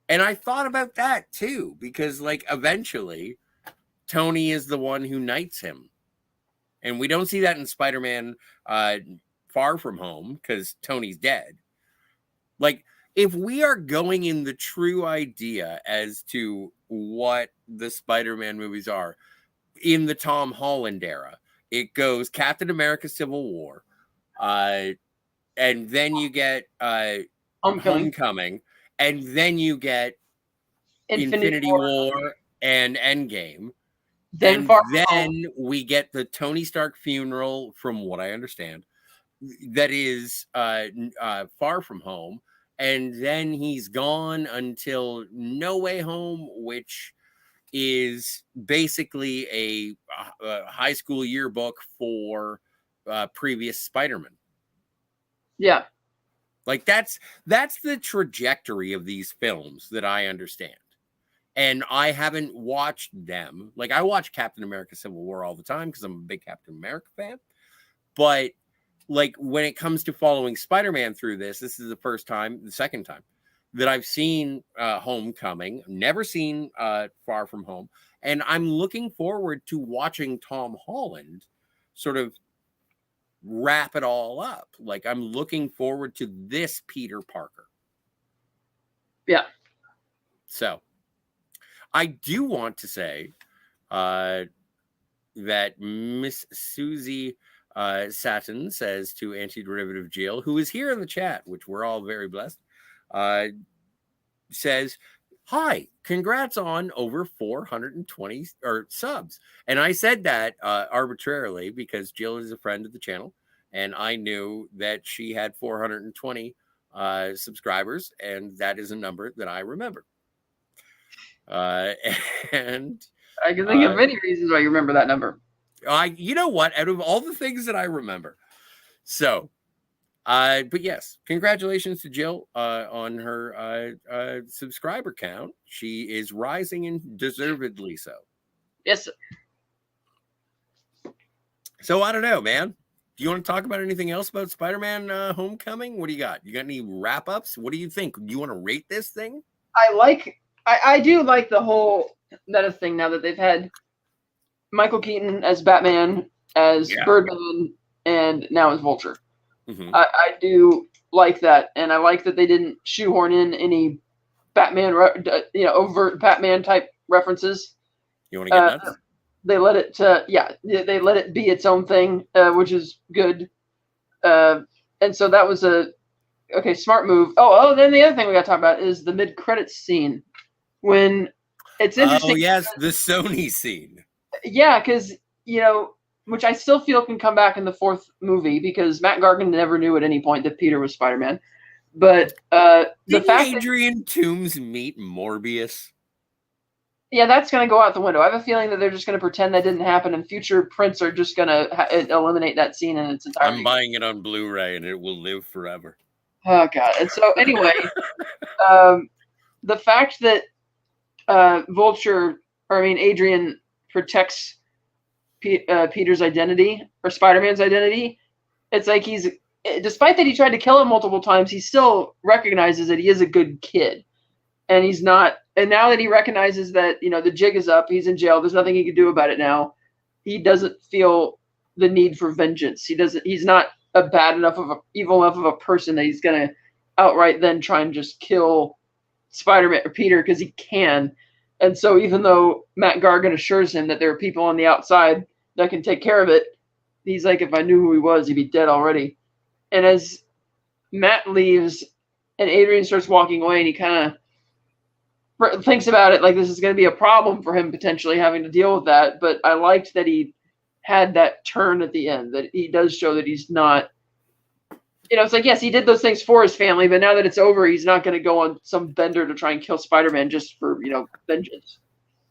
And I thought about that too, because like eventually Tony is the one who knights him. And we don't see that in Spider-Man Far From Home, because Tony's dead. Like, if we are going in the true idea as to what the Spider-Man movies are, in the Tom Holland era, it goes Captain America Civil War, and then you get Homecoming, and then you get Infinity War and Endgame. Then we get the Tony Stark funeral, from what I understand, that is Far From Home. And then he's gone until No Way Home, which is basically a high school yearbook for previous Spider-Man. Yeah. Like that's the trajectory of these films that I understand. And I haven't watched them. Like, I watch Captain America Civil War all the time because I'm a big Captain America fan. But, like, when it comes to following Spider-Man through this is the second time that I've seen Homecoming. Never seen Far From Home. And I'm looking forward to watching Tom Holland sort of wrap it all up. Like, I'm looking forward to this Peter Parker. Yeah. So I do want to say that Miss Susie Satin says to Antiderivative Jill, who is here in the chat, which we're all very blessed, says, hi, congrats on over 420 subs. And I said that arbitrarily because Jill is a friend of the channel, and I knew that she had 420 subscribers, and that is a number that I remember. And I can think of many reasons why you remember that number. You know what? Out of all the things that I remember, so But yes, congratulations to Jill on her subscriber count. She is rising and deservedly so. Yes. So I don't know, man. Do you want to talk about anything else about Spider-Man Homecoming? What do you got? You got any wrap-ups? What do you think? Do you want to rate this thing? I do like the whole meta thing now that they've had Michael Keaton as Batman, as Birdman, and now as Vulture. Mm-hmm. I do like that, and I like that they didn't shoehorn in any Batman, overt Batman type references. You want to get nuts? They let it, they let it be its own thing, which is good. And so that was a smart move. Then the other thing we got to talk about is the mid-credits scene when it's interesting. Oh yes, the Sony scene. Yeah, because which I still feel can come back in the fourth movie because Matt Gargan never knew at any point that Peter was Spider-Man. But the fact Adrian Toomes meet Morbius. Yeah, that's going to go out the window. I have a feeling that they're just going to pretend that didn't happen, and future prints are just going to eliminate that scene in its entirety. I'm buying it on Blu-ray, and it will live forever. Oh, God. And so, anyway, the fact that Adrian protects Peter's identity, or Spider-Man's identity, it's like despite that he tried to kill him multiple times, he still recognizes that he is a good kid. And he's not. And now that he recognizes that, the jig is up, he's in jail, there's nothing he can do about it now. He doesn't feel the need for vengeance. He's not evil enough of a person that he's going to outright then try and just kill Spider-Man or Peter because he can. And so even though Matt Gargan assures him that there are people on the outside that can take care of it, he's like, if I knew who he was, he'd be dead already. And as Matt leaves and Adrian starts walking away and he kind of thinks about it like this is going to be a problem for him potentially having to deal with that. But I liked that he had that turn at the end, that he does show that he's not, it's like, yes, he did those things for his family, but now that it's over, he's not going to go on some bender to try and kill Spider-Man just for, vengeance.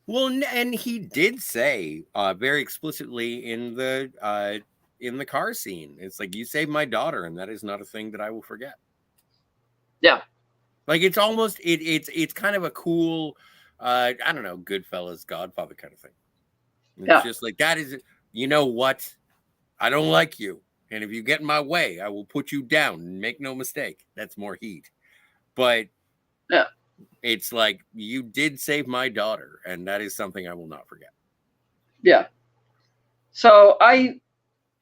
Well, and he did say very explicitly in the car scene, it's like, you saved my daughter, and that is not a thing that I will forget. Yeah. Like it's almost it's kind of a cool, I don't know, Goodfellas, Godfather kind of thing. It's just like, that is, you know what? I don't like you, and if you get in my way, I will put you down. Make no mistake, that's more heat. But it's like, you did save my daughter, and that is something I will not forget. Yeah. So I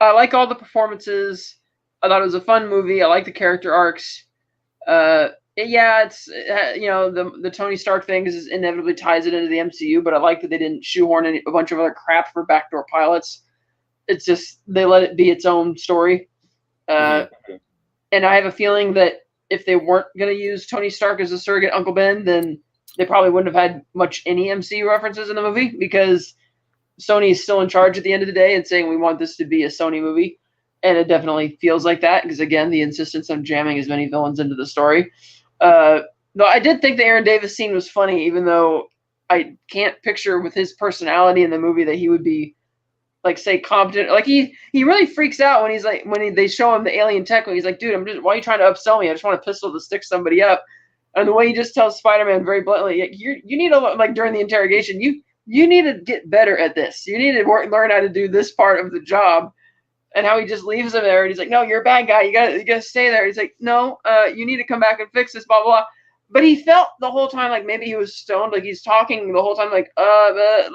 like all the performances. I thought it was a fun movie. I like the character arcs. It's the Tony Stark thing inevitably ties it into the MCU, but I like that they didn't shoehorn a bunch of other crap for backdoor pilots. It's just they let it be its own story. And I have a feeling that if they weren't going to use Tony Stark as a surrogate Uncle Ben, then they probably wouldn't have had any MCU references in the movie because Sony is still in charge at the end of the day and saying we want this to be a Sony movie. And it definitely feels like that because, again, the insistence on jamming as many villains into the story. Though I did think the Aaron Davis scene was funny, even though I can't picture with his personality in the movie that he would be, like, say, competent. Like, he really freaks out when they show him the alien tech. When he's like, dude, why are you trying to upsell me? I just want a pistol to stick somebody up. And the way he just tells Spider-Man very bluntly, you need to, like, during the interrogation, you need to get better at this. You need to learn how to do this part of the job. And how he just leaves him there, and he's like, "No, you're a bad guy. You gotta stay there." He's like, "No, you need to come back and fix this." Blah blah. But he felt the whole time like maybe he was stoned. Like he's talking the whole time, like oh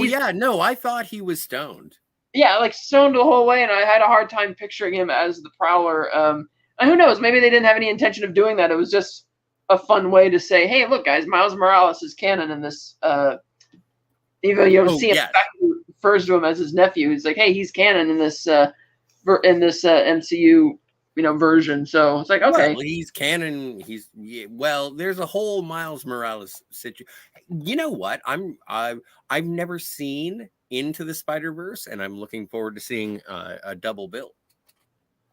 yeah, no, I thought he was stoned. Yeah, like stoned the whole way, and I had a hard time picturing him as the Prowler. And who knows? Maybe they didn't have any intention of doing that. It was just a fun way to say, "Hey, look, guys, Miles Morales is canon in this." Even though you don't see him. Yes. Refers to him as his nephew. He's like, hey, he's canon in this MCU version. So it's like, okay, well, he's canon. There's a whole Miles Morales situation. You know what? I've never seen Into the Spider-Verse, and I'm looking forward to seeing a double bill.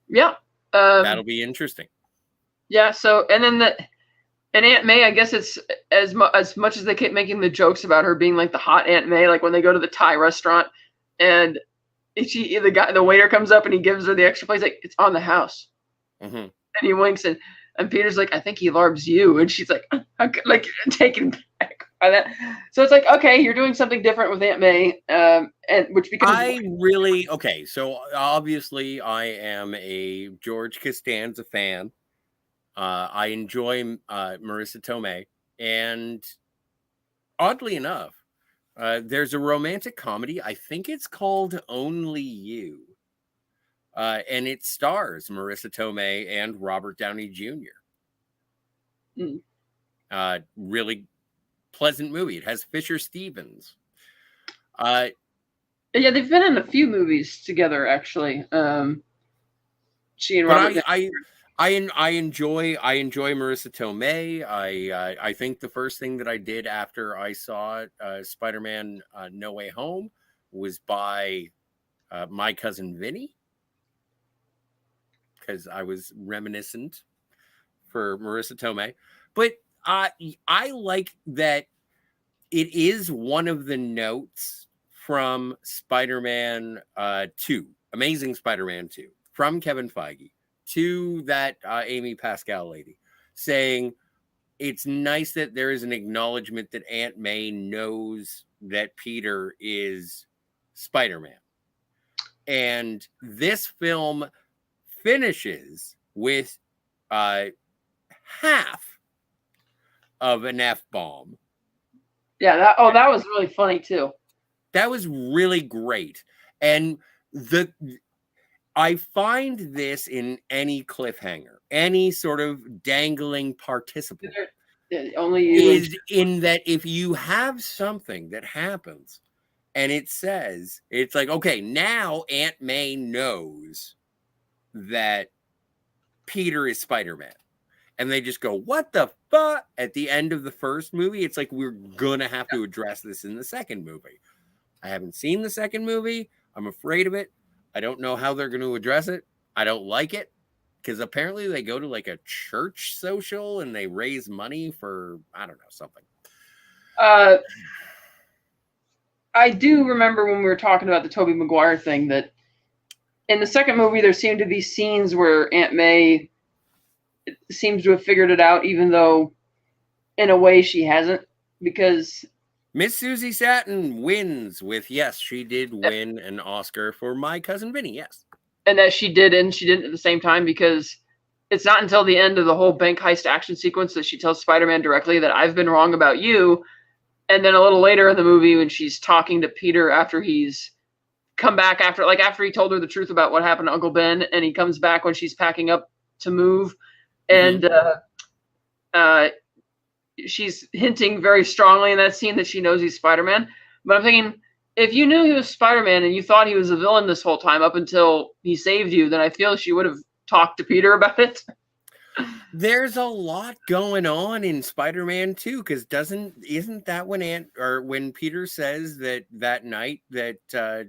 Yeah, that'll be interesting. Yeah. So and then and Aunt May, I guess it's as much as they keep making the jokes about her being like the hot Aunt May, like when they go to the Thai restaurant and the waiter comes up and he gives her the extra plate, he's like, it's on the house. Mm-hmm. And he winks, and Peter's like, I think he larbs you. And she's like, okay, like taken back by that. So it's like, okay, you're doing something different with Aunt May, and which becomes okay. So obviously, I am a George Costanza fan. I enjoy Marissa Tomei, and oddly enough, there's a romantic comedy. I think it's called Only You, and it stars Marissa Tomei and Robert Downey Jr. Really pleasant movie. It has Fisher Stevens. Yeah, they've been in a few movies together, actually. She and Robert. I enjoy Marissa Tomei. I think the first thing that I did after I saw Spider-Man No Way Home was buy My Cousin Vinny, because I was reminiscent for Marissa Tomei. But I like that it is one of the notes from Spider-Man 2, Amazing Spider-Man 2, from Kevin Feige to that Amy Pascal lady, saying it's nice that there is an acknowledgement that Aunt May knows that Peter is Spider-Man. And this film finishes with half of an F-bomb. Yeah, that was really funny too. That was really great. And I find this in any cliffhanger, any sort of dangling participant, only you is in that if you have something that happens and it says, it's like, okay, now Aunt May knows that Peter is Spider-Man. And they just go, what the fuck? At the end of the first movie, it's like, we're going to have to address this in the second movie. I haven't seen the second movie. I'm afraid of it. I don't know how they're going to address it. I don't like it, because apparently they go to like a church social and they raise money for, I don't know, something. I do remember when we were talking about the Tobey Maguire thing that in the second movie there seemed to be scenes where Aunt May seems to have figured it out, even though in a way she hasn't, because Miss Susie Satin wins with, yes, she did win an Oscar for My Cousin Vinny, yes. And that she didn't at the same time, because it's not until the end of the whole bank heist action sequence that she tells Spider-Man directly that I've been wrong about you. And then a little later in the movie, when she's talking to Peter after he's come back, after he told her the truth about what happened to Uncle Ben, and he comes back when she's packing up to move, and she's hinting very strongly in that scene that she knows he's Spider-Man. But I'm thinking, if you knew he was Spider-Man and you thought he was a villain this whole time up until he saved you, then I feel she would have talked to Peter about it. There's a lot going on in Spider-Man 2, because isn't that when Peter says that night that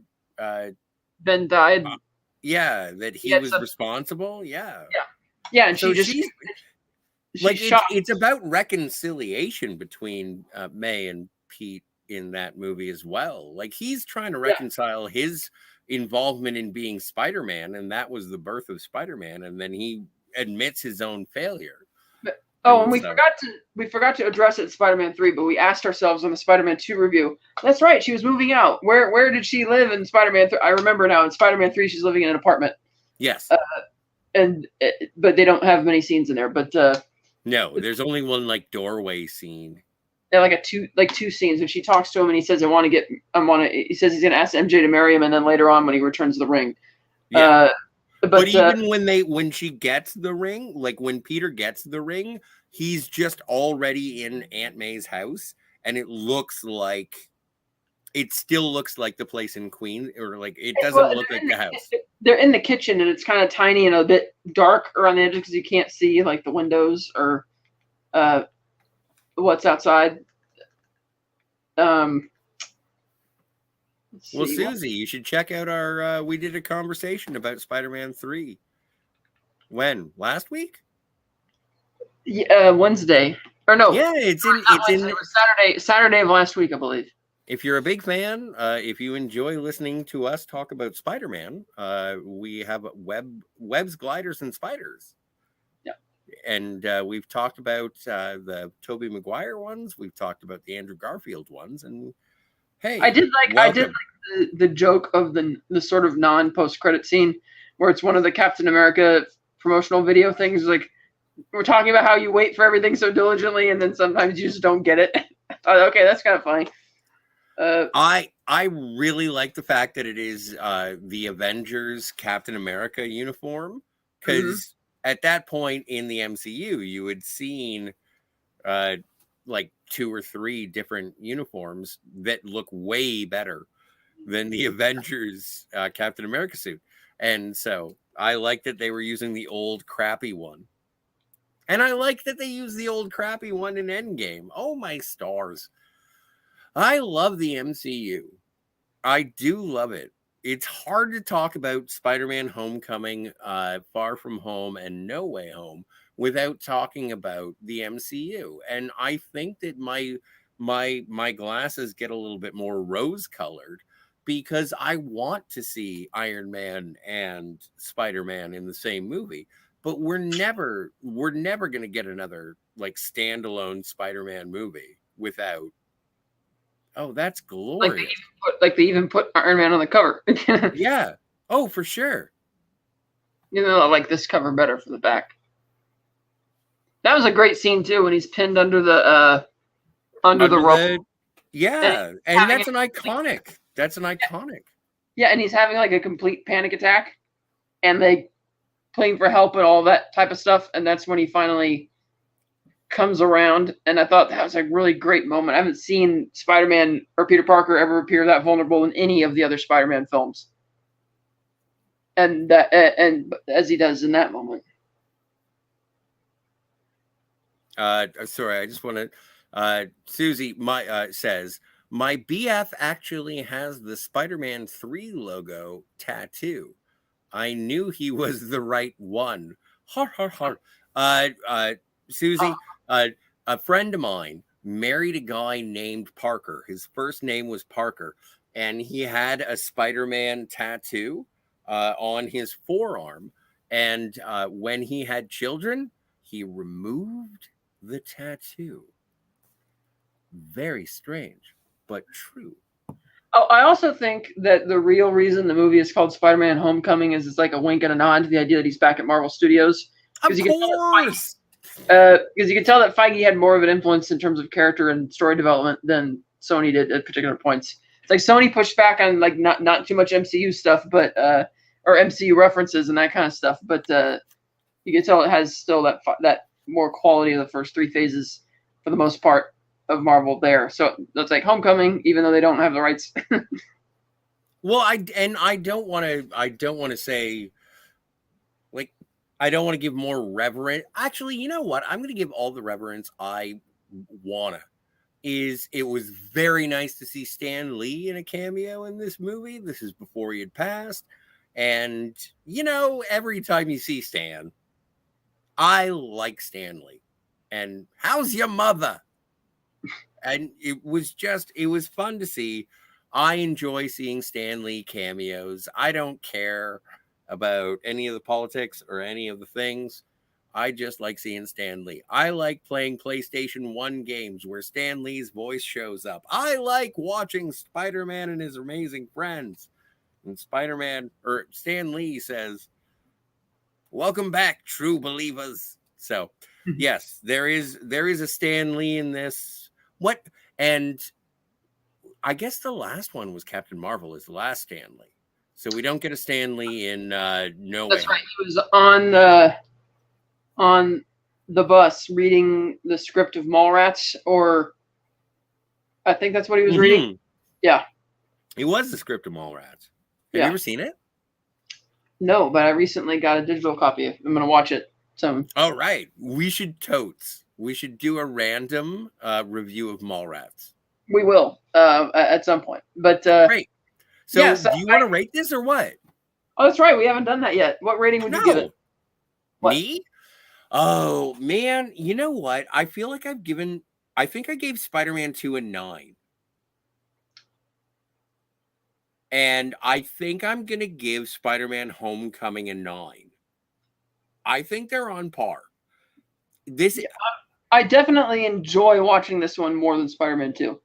Ben died? That he was responsible. Yeah. And so she's like, it's about reconciliation between May and Pete in that movie as well. Like, he's trying to reconcile his involvement in being Spider-Man, and that was the birth of Spider-Man, and then he admits his own failure. And we forgot to address it in Spider-Man 3, but we asked ourselves on the Spider-Man 2 review. That's right, she was moving out. Where did she live in Spider-Man 3? I remember now. In Spider-Man 3, she's living in an apartment. Yes. But they don't have many scenes in there. But no, there's only one like doorway scene. Yeah, like two scenes, and she talks to him, and he says, he says he's gonna ask MJ to marry him, and then later on when he returns the ring. Yeah. But even when she gets the ring, like when Peter gets the ring, he's just already in Aunt May's house, and it still looks like the place in Queens, or like it doesn't look like the house. They're in the kitchen, and it's kind of tiny and a bit dark around the edges because you can't see like the windows or what's outside. Well, Susie, you should check out our. We did a conversation about Spider-Man 3. When? Last week? Yeah, Wednesday. Or no? Yeah, it was Saturday of last week, I believe. if you're a big fan, if you enjoy listening to us talk about Spider-Man, we have webs, gliders, and spiders. Yeah. And we've talked about the Tobey Maguire ones. We've talked about the Andrew Garfield ones. And hey, I did like the joke of the sort of non-post credit scene where it's one of the Captain America promotional video things. Like, we're talking about how you wait for everything so diligently, and then sometimes you just don't get it. I thought, okay, that's kind of funny. I really like the fact that it is the Avengers Captain America uniform, because at that point in the MCU, you had seen like 2 or 3 different uniforms that look way better than the Avengers Captain America suit. And so I like that they were using the old crappy one. And I like that they used the old crappy one in Endgame. Oh, my stars. I love the MCU. I do love it. It's hard to talk about Spider-Man Homecoming, Far From Home, and No Way Home without talking about the MCU. And I think that my glasses get a little bit more rose-colored because I want to see Iron Man and Spider-Man in the same movie. But we're never going to get another like standalone Spider-Man movie without. Oh, that's glorious. They even put Iron Man on the cover. Yeah. Oh, for sure. You know, I like this cover better for the back. That was a great scene too when he's pinned under the rope. Yeah, and that's an iconic. That's an iconic. Yeah, and he's having like a complete panic attack, and they playing for help and all that type of stuff, and that's when he finally comes around. And I thought that was a really great moment. I haven't seen Spider-Man or Peter Parker ever appear that vulnerable in any of the other Spider-Man films, and as he does in that moment. Sorry, I just want to. Susie says my BF actually has the Spider-Man 3 logo tattoo. I knew he was the right one. Har har har. Susie, a friend of mine married a guy named Parker. His first name was Parker, and he had a Spider-Man tattoo on his forearm. And when he had children, he removed the tattoo. Very strange, but true. Oh, I also think that the real reason the movie is called Spider-Man Homecoming is it's like a wink and a nod to the idea that he's back at Marvel Studios. Of course! Because you can tell that Feige had more of an influence in terms of character and story development than Sony did at particular points. It's like Sony pushed back on like not too much MCU stuff, but or MCU references and that kind of stuff. But you can tell it has still that more quality of the first 3 phases for the most part of Marvel there. So that's like Homecoming, even though they don't have the rights. Well, I don't want to say like I don't want to give more reverence. Actually, you know what? I'm going to give all the reverence I wanna. It was very nice to see Stan Lee in a cameo in this movie. This is before he had passed. And, you know, every time you see Stan, I like Stan Lee. And how's your mother? And it was fun to see. I enjoy seeing Stan Lee cameos. I don't care about any of the politics or any of the things. I just like seeing Stan Lee. I like playing PlayStation 1 games where Stan Lee's voice shows up. I like watching Spider-Man and his amazing friends. And Stan Lee says, "Welcome back, true believers." So, yes, there is a Stan Lee in this. And I guess the last one was Captain Marvel is the last Stan Lee. So we don't get a Stan Lee in No Way. That's right. He was on the bus reading the script of Mallrats, or I think that's what he was reading. Yeah. It was the script of Mallrats. Have you ever seen it? No, but I recently got a digital copy. I'm going to watch it soon. All right. We should do a random review of Mallrats. We will at some point. But great. So do you want to rate this or what? Oh, that's right. We haven't done that yet. What rating would you give it? What? Me? Oh, man. You know what? I feel like I think I gave Spider-Man 2 a 9. And I think I'm going to give Spider-Man Homecoming a 9. I think they're on par. This I definitely enjoy watching this one more than Spider-Man 2.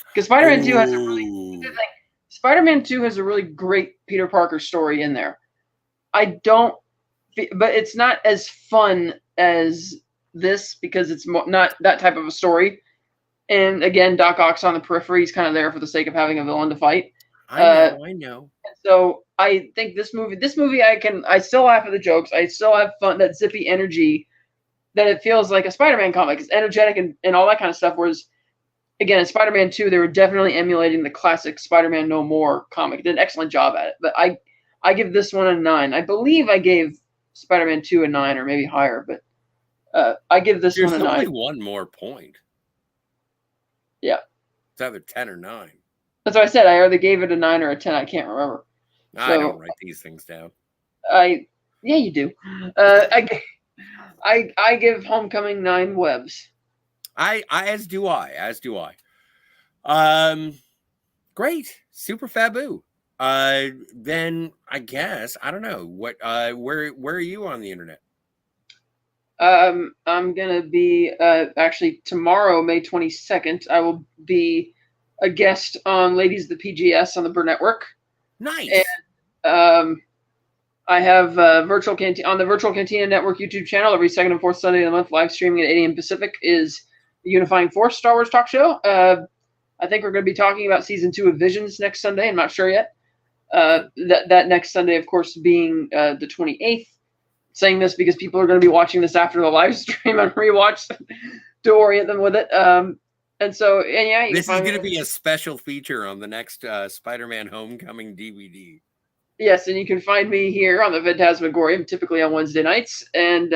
Because Spider-Man 2 has a really Spider-Man 2 has a really great Peter Parker story in there. But it's not as fun as this because it's not that type of a story. And again, Doc Ock's on the periphery. He's kind of there for the sake of having a villain to fight. I know. So I think this movie, I still laugh at the jokes. I still have fun. That zippy energy that it feels like a Spider-Man comic. It's energetic and all that kind of stuff. Whereas, again, in Spider-Man 2, they were definitely emulating the classic Spider-Man No More comic. Did an excellent job at it. But I give this one a 9. I believe I gave Spider-Man 2 a 9 or maybe higher. But I give this one a 9. There's only one more point. Yeah. It's either 10 or 9. That's what I said. I either gave it a 9 or a 10. I can't remember. I don't write these things down. Yeah, you do. I give Homecoming 9 webs. As do I. Great. Super Fabu. Then I guess, I don't know what, where are you on the internet? I'm going to be, actually tomorrow, May 22nd, I will be a guest on Ladies of the PGS on the Burr Network. Nice. And, I have on the Virtual Cantina Network YouTube channel every second and fourth Sunday of the month, live streaming at 8 a.m. Pacific, is the Unifying Force Star Wars talk show. I think we're going to be talking about season 2 of Visions next Sunday. I'm not sure yet. That next Sunday, of course, being the 28th. Saying this because people are going to be watching this after the live stream and rewatch to orient them with it. This is going to be a special feature on the next Spider-Man Homecoming DVD. Yes, and you can find me here on the Fantasmagorium, typically on Wednesday nights, and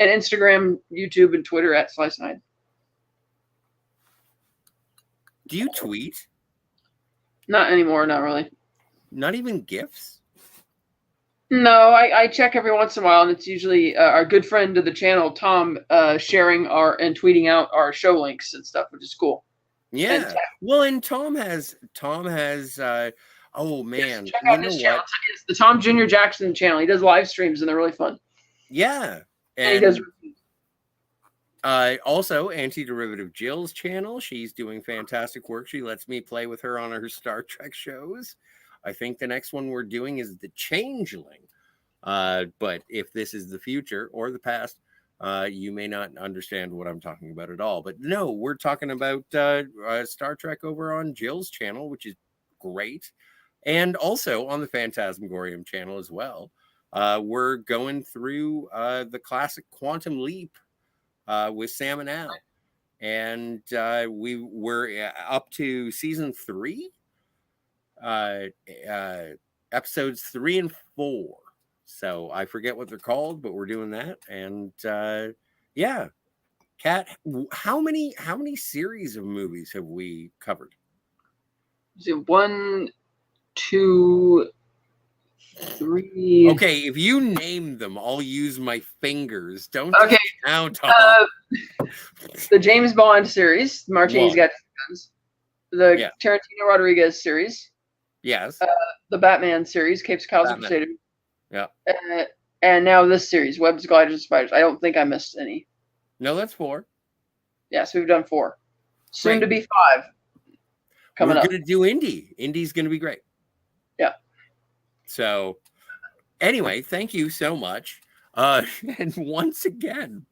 Instagram, YouTube, and Twitter at Slice9. Do you tweet? Not anymore, not really. Not even GIFs? No, I check every once in a while, and it's usually our good friend of the channel, Tom, sharing and tweeting out our show links and stuff, which is cool. Yeah. And Tom has oh man, check out his channel. It's the Tom Jr. Jackson channel. He does live streams and they're really fun. Yeah. And he does also Anti-Derivative Jill's channel. She's doing fantastic work. She lets me play with her on her Star Trek shows. I think the next one we're doing is The Changeling. But if this is the future or the past, you may not understand what I'm talking about at all. But no, we're talking about Star Trek over on Jill's channel, which is great. And also on the Fantasmagorium channel as well. We're going through the classic Quantum Leap with Sam and Al. And we're up to season 3. Episodes 3 and 4. So I forget what they're called, but we're doing that. And yeah. Kat, how many series of movies have we covered? 1, 2, 3. Okay, if you name them, I'll use my fingers. Don't count off. The James Bond series, Martini's Got Guns. The Tarantino Rodriguez series. Yes. The Batman series, Capes, Cows, and Crusaders. Yeah. And now this series, Webs, Gliders, and Spiders. I don't think I missed any. No, that's 4. Yeah, so we've done 4. Soon to be 5. We're going to do Indy. Indy's going to be great. Yeah. So, anyway, thank you so much. And once again,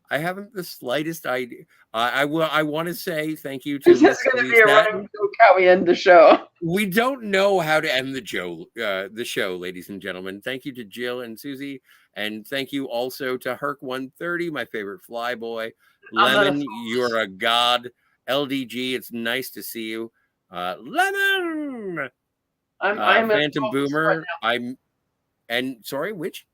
I haven't the slightest idea. I want to say thank you to. This is going to be a running joke how we end the show. We don't know how to end the show, ladies and gentlemen. Thank you to Jill and Susie, and thank you also to Herc130, my favorite flyboy. Lemon, you're a god. LDG, it's nice to see you. Lemon. I'm Phantom Boomer. Sorry, which?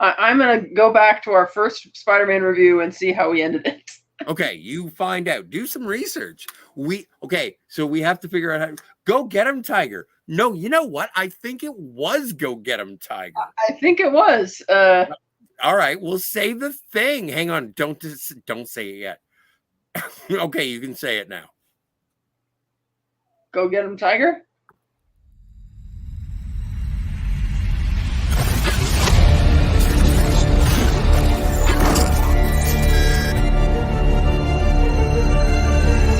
I'm gonna go back to our first Spider-Man review and see how we ended it. Okay, you find out. Do some research. So we have to figure out how. Go get him, Tiger. No, you know what? I think it was Go Get Him, Tiger. I think it was. All right, we'll say the thing. Hang on, don't say it yet. Okay, you can say it now. Go Get Him, Tiger.